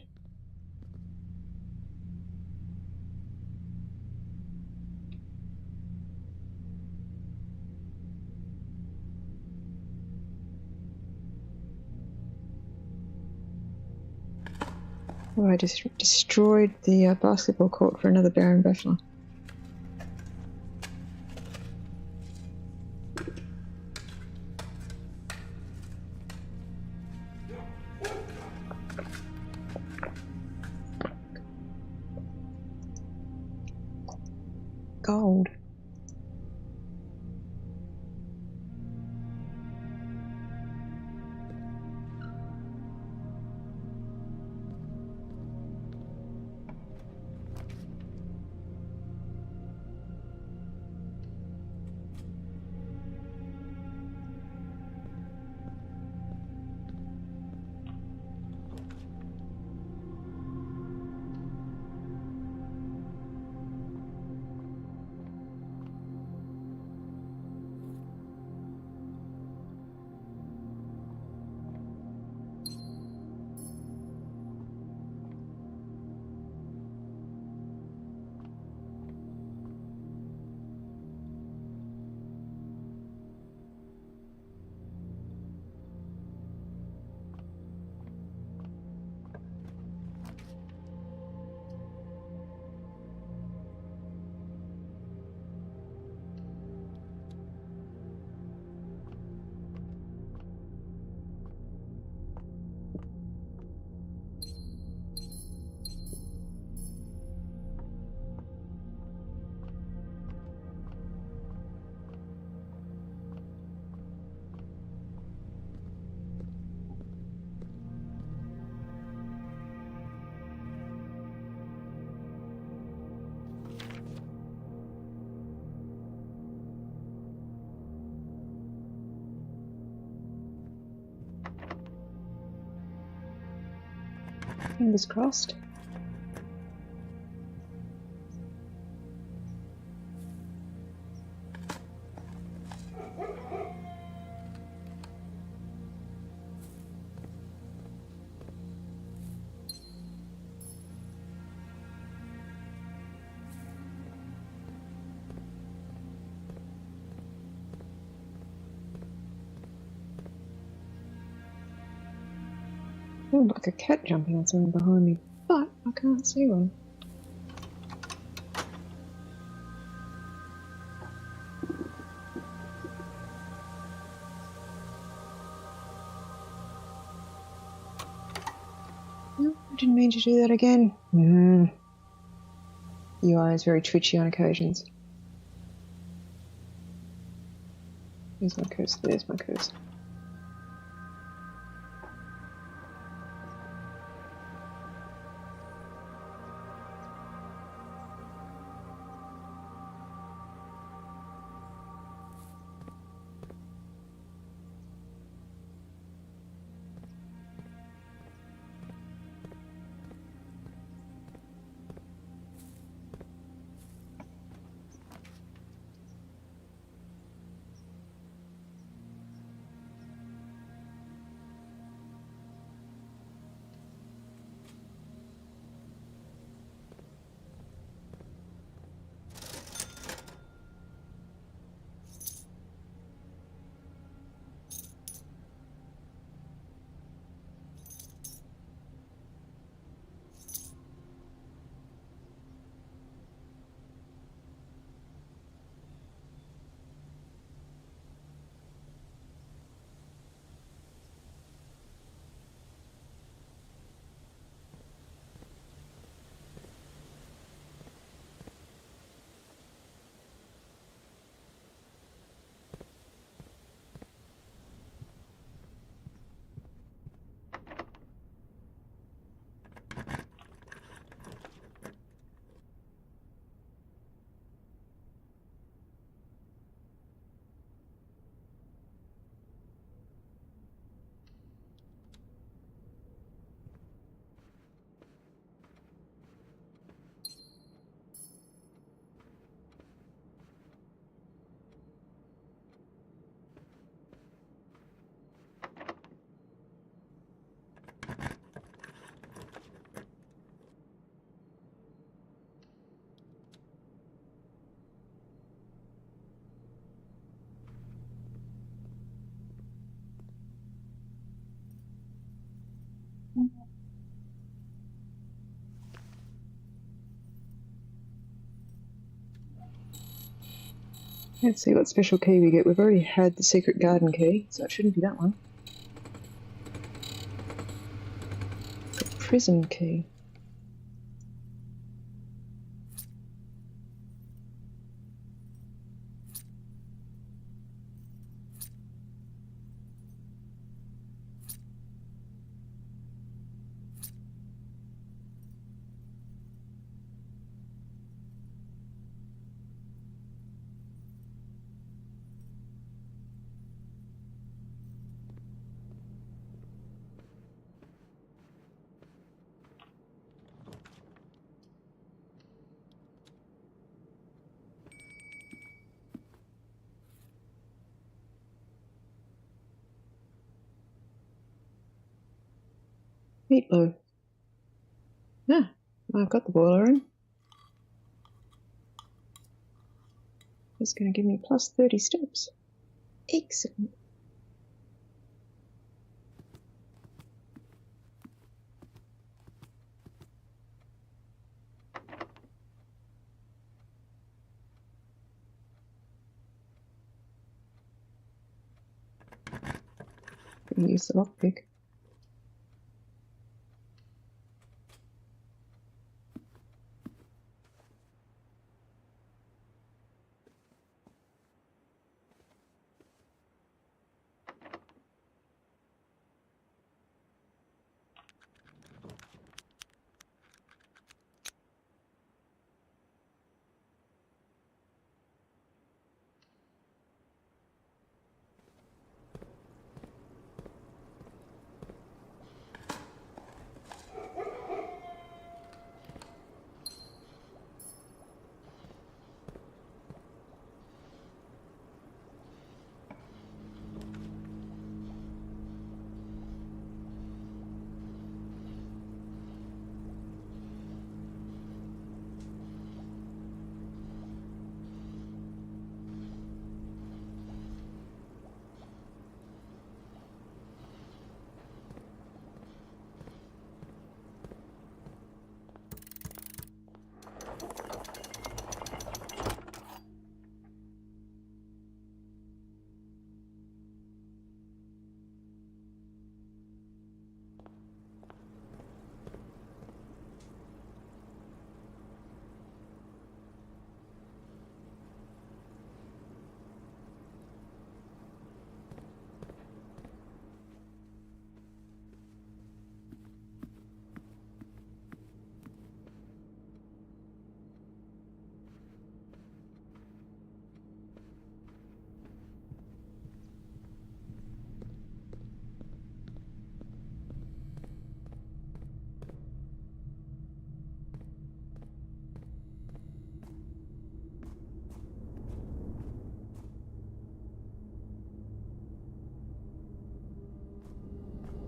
Oh, I just destroyed the basketball court for another Baron Bachelor. Gold. Fingers crossed. sounded like a cat jumping on something behind me, but I can't see one. No, I didn't mean to do that again. UI is very twitchy on occasions. There's my cursor, there's my cursor. Let's see what special key we get. We've already had the secret garden key, so it shouldn't be that one. The prison key. Meatloaf. Ah, I've got the boiler in. It's going to give me plus 30 steps. Excellent. Can use the lockpick.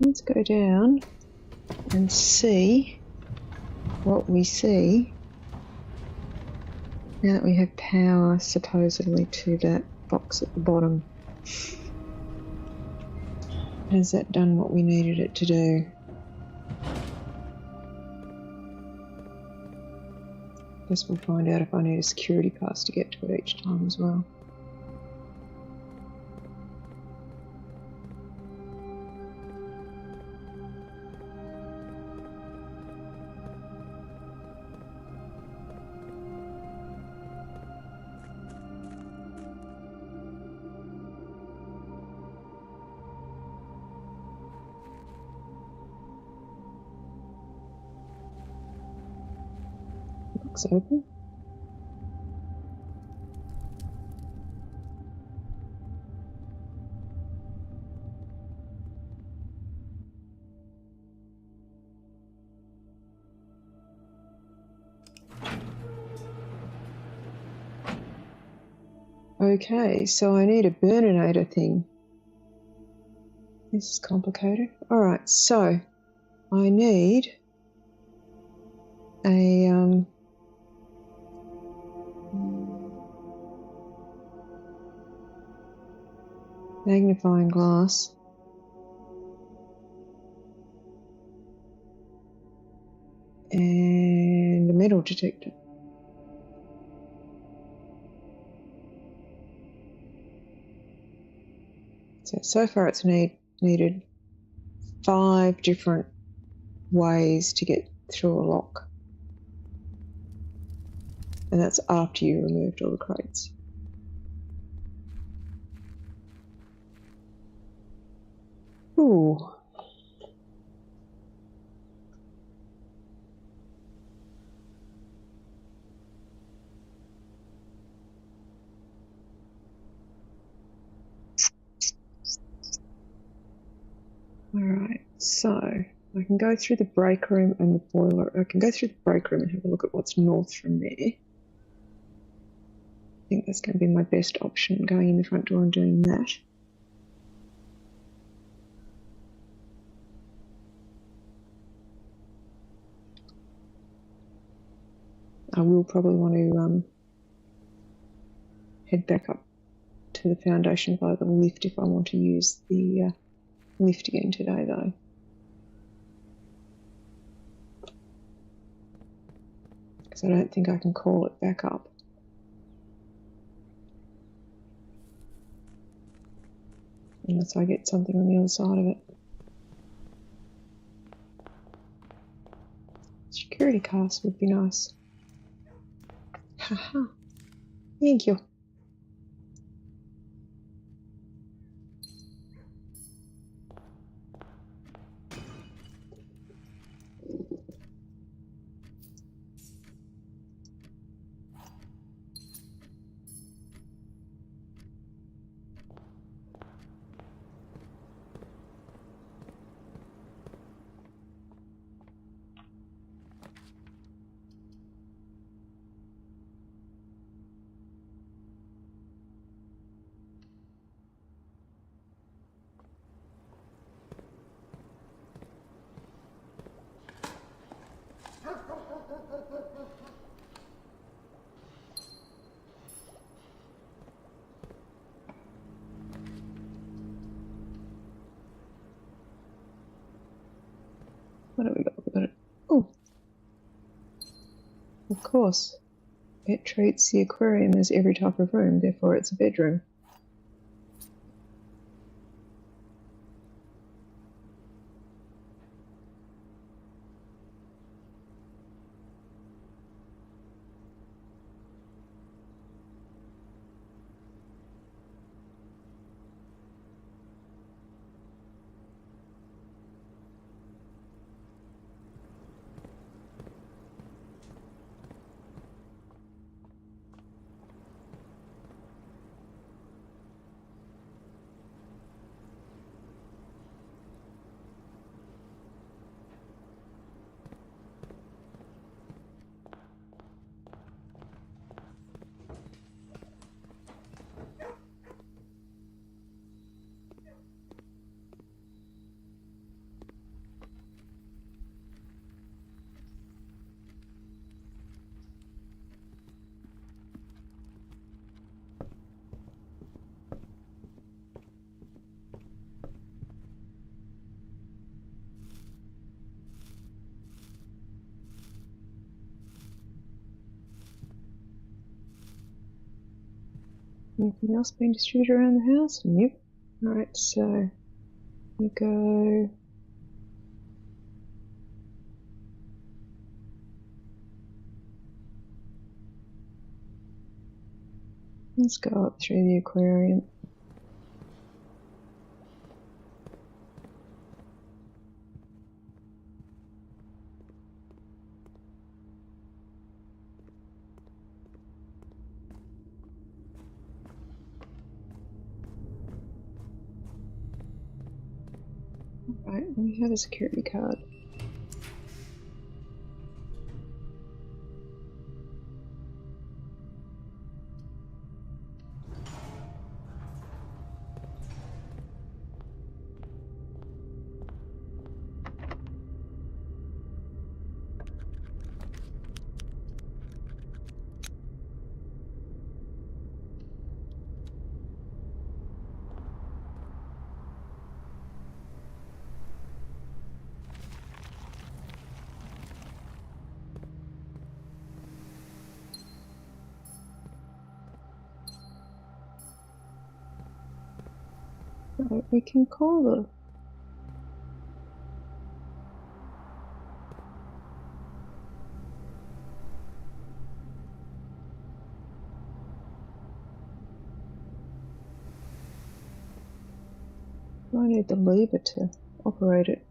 Let's go down and see what we see now that we have power supposedly to that box at the bottom. Has that done what we needed it to do? Guess we'll find out if I need a security pass to get to it each time as well. Box open. Okay, so I need a burninator thing. This is complicated. Alright, so I need a magnifying glass and a metal detector. So far it's needed 5 different ways to get through a lock. And that's after you removed all the crates. Ooh. Alright, so I can go through the break room and the boiler. I can go through the break room and have a look at what's north from there. I think that's going to be my best option, going in the front door and doing that. I will probably want to head back up to the foundation by the lift if I want to use the lift again today, though. Because I don't think I can call it back up. Unless I get something on the other side of it. Security cast would be nice. Haha. Thank you. What have we got? We've got it. Oh, of course. It treats the aquarium as every type of room, therefore it's a bedroom. Anything else being distributed around the house? Nope. Alright, so we go. Let's go up through the aquarium. Right, we have a security card. Right, we can call the I need the lever to operate it.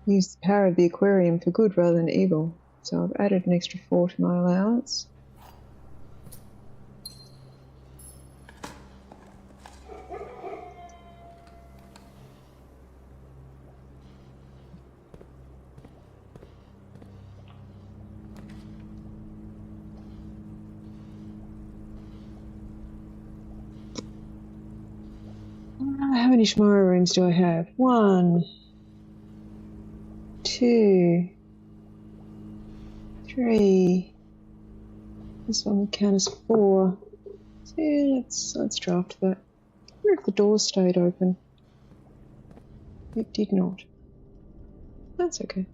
Use the power of the aquarium for good rather than evil. So I've added an extra 4 to my allowance. How many Shmara rooms do I have? 1, 2, 3. This one would count as 4. So yeah, let's draft that. I wonder if the door stayed open. It did not. That's okay.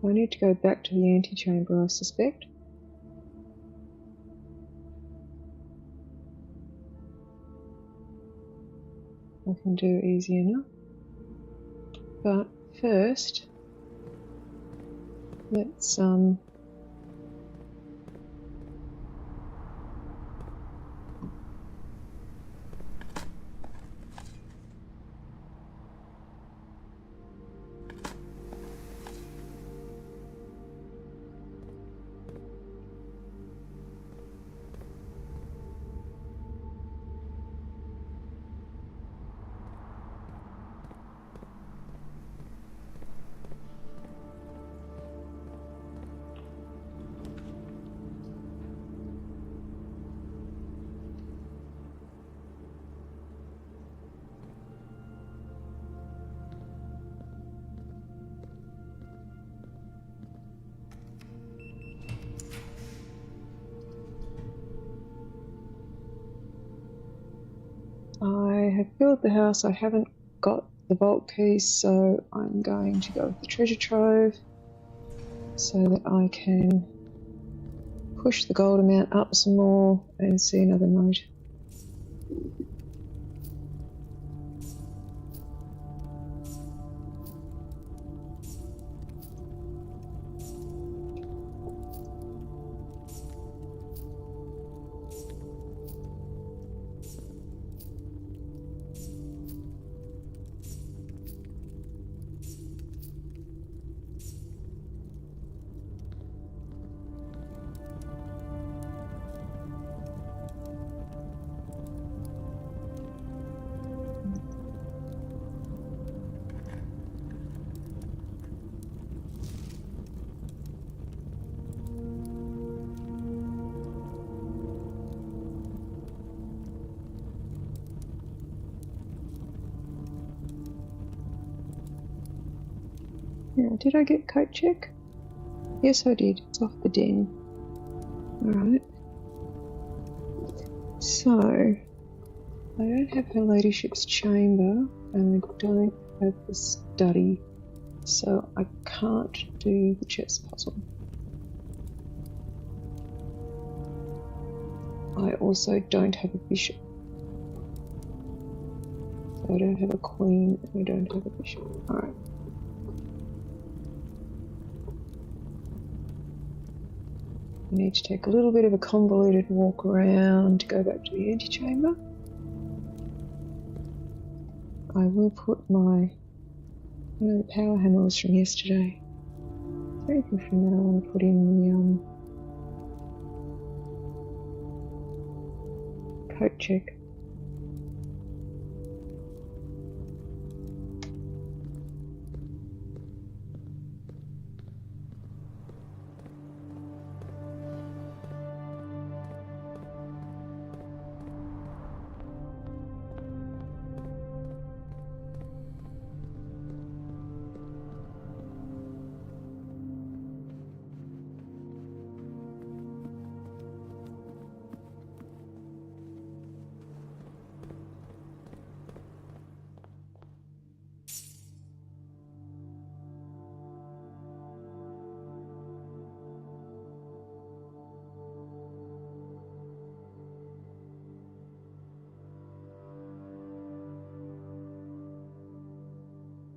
I need to go back to the antechamber, I suspect. I can do easy enough. But first, let's have built the house. I haven't got the vault keys, so I'm going to go with the treasure trove so that I can push the gold amount up some more and see another note. Now, did I get coat check? Yes, I did. It's off the den. Alright. So, I don't have her ladyship's chamber, and I don't have the study, so I can't do the chess puzzle. I also don't have a bishop. So I don't have a queen, and I don't have a bishop. Alright. I need to take a little bit of a convoluted walk around to go back to the antechamber. I will put my, the power hammer was from yesterday. Is there anything from that I want to put in the coat check?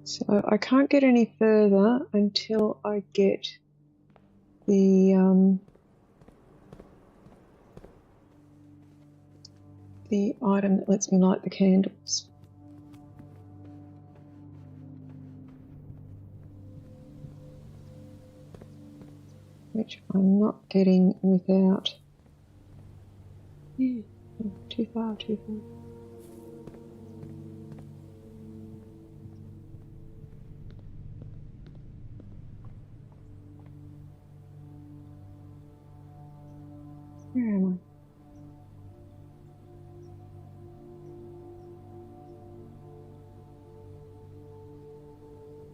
So I can't get any further until I get the item that lets me light the candles. Which I'm not getting without... Yeah, too far, too far. Where am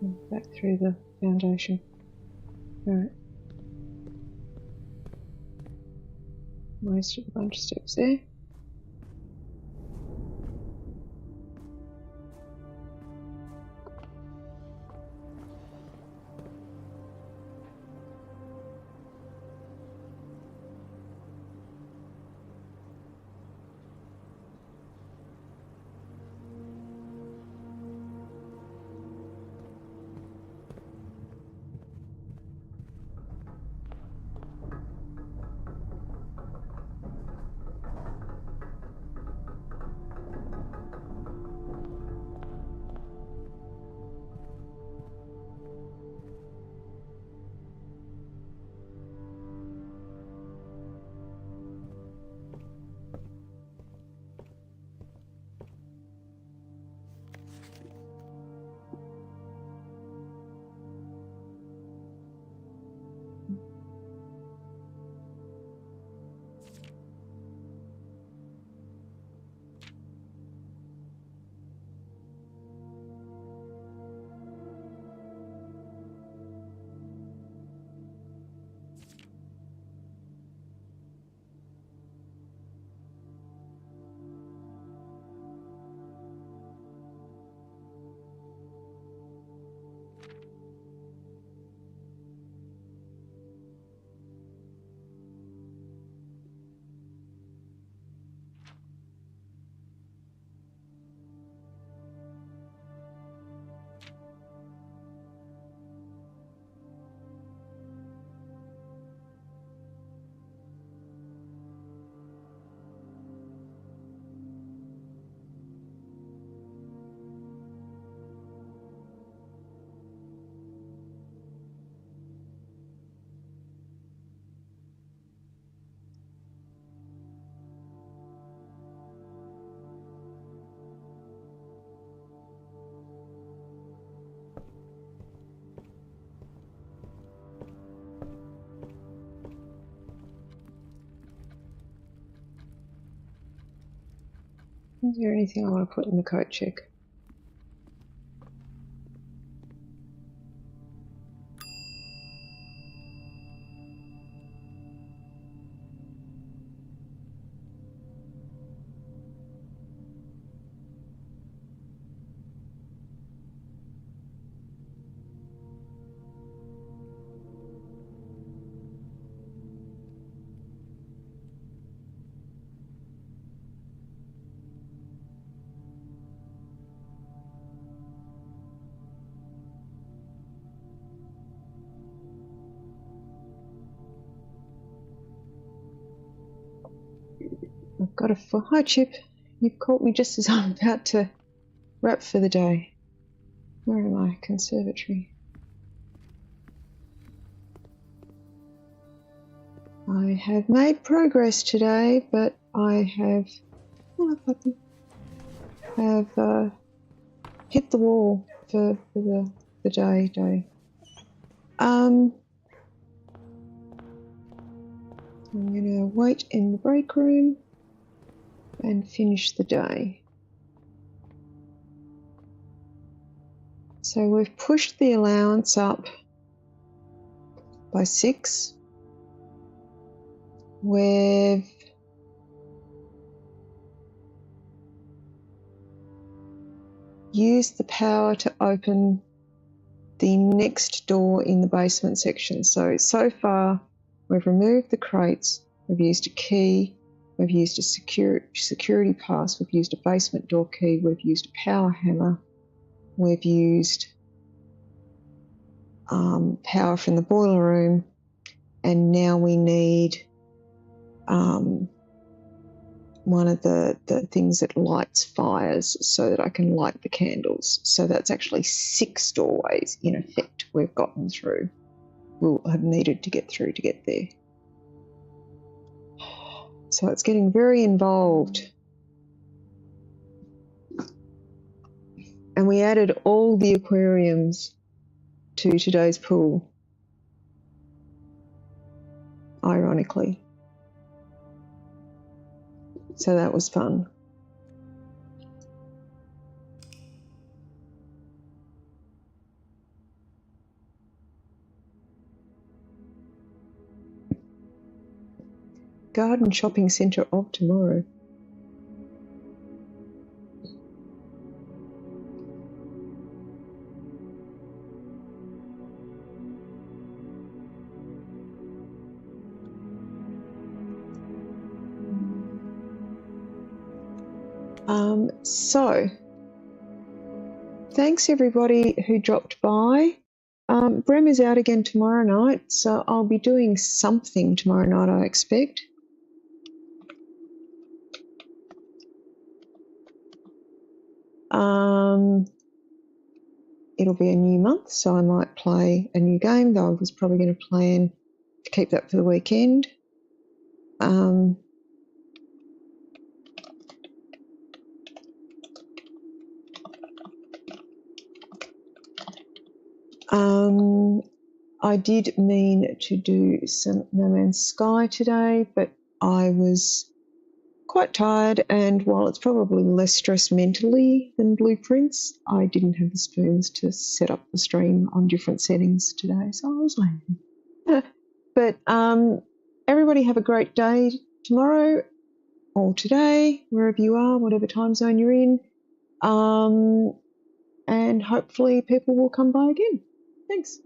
I? Back through the foundation. Alright. Wasted a bunch of steps there. Is there anything I want to put in the coat check? I've got a hi Chip. You've caught me just as I'm about to wrap for the day. Where am I? Conservatory. I have made progress today, but I have hit the wall for the day. I'm gonna wait in the break room and finish the day. So we've pushed the allowance up by 6. We've used the power to open the next door in the basement section. So far we've removed the crates, we've used a key, we've used a security pass, we've used a basement door key, we've used a power hammer, we've used power from the boiler room, and now we need one of the things that lights fires so that I can light the candles. So that's actually 6 doorways in effect we've gotten through. We'll have needed to get through to get there. So it's getting very involved. And we added all the aquariums to today's pool, ironically. So that was fun. Garden shopping centre of tomorrow. So thanks everybody who dropped by. Brem is out again tomorrow night, so I'll be doing something tomorrow night, I expect. It'll be a new month, so I might play a new game, though I was probably going to plan to keep that for the weekend. I did mean to do some No Man's Sky today, but I was quite tired, and while it's probably less stress mentally than Blueprints, I didn't have the spoons to set up the stream on different settings today, so I was lazy. But everybody have a great day tomorrow or today, wherever you are, whatever time zone you're in, and hopefully people will come by again. Thanks.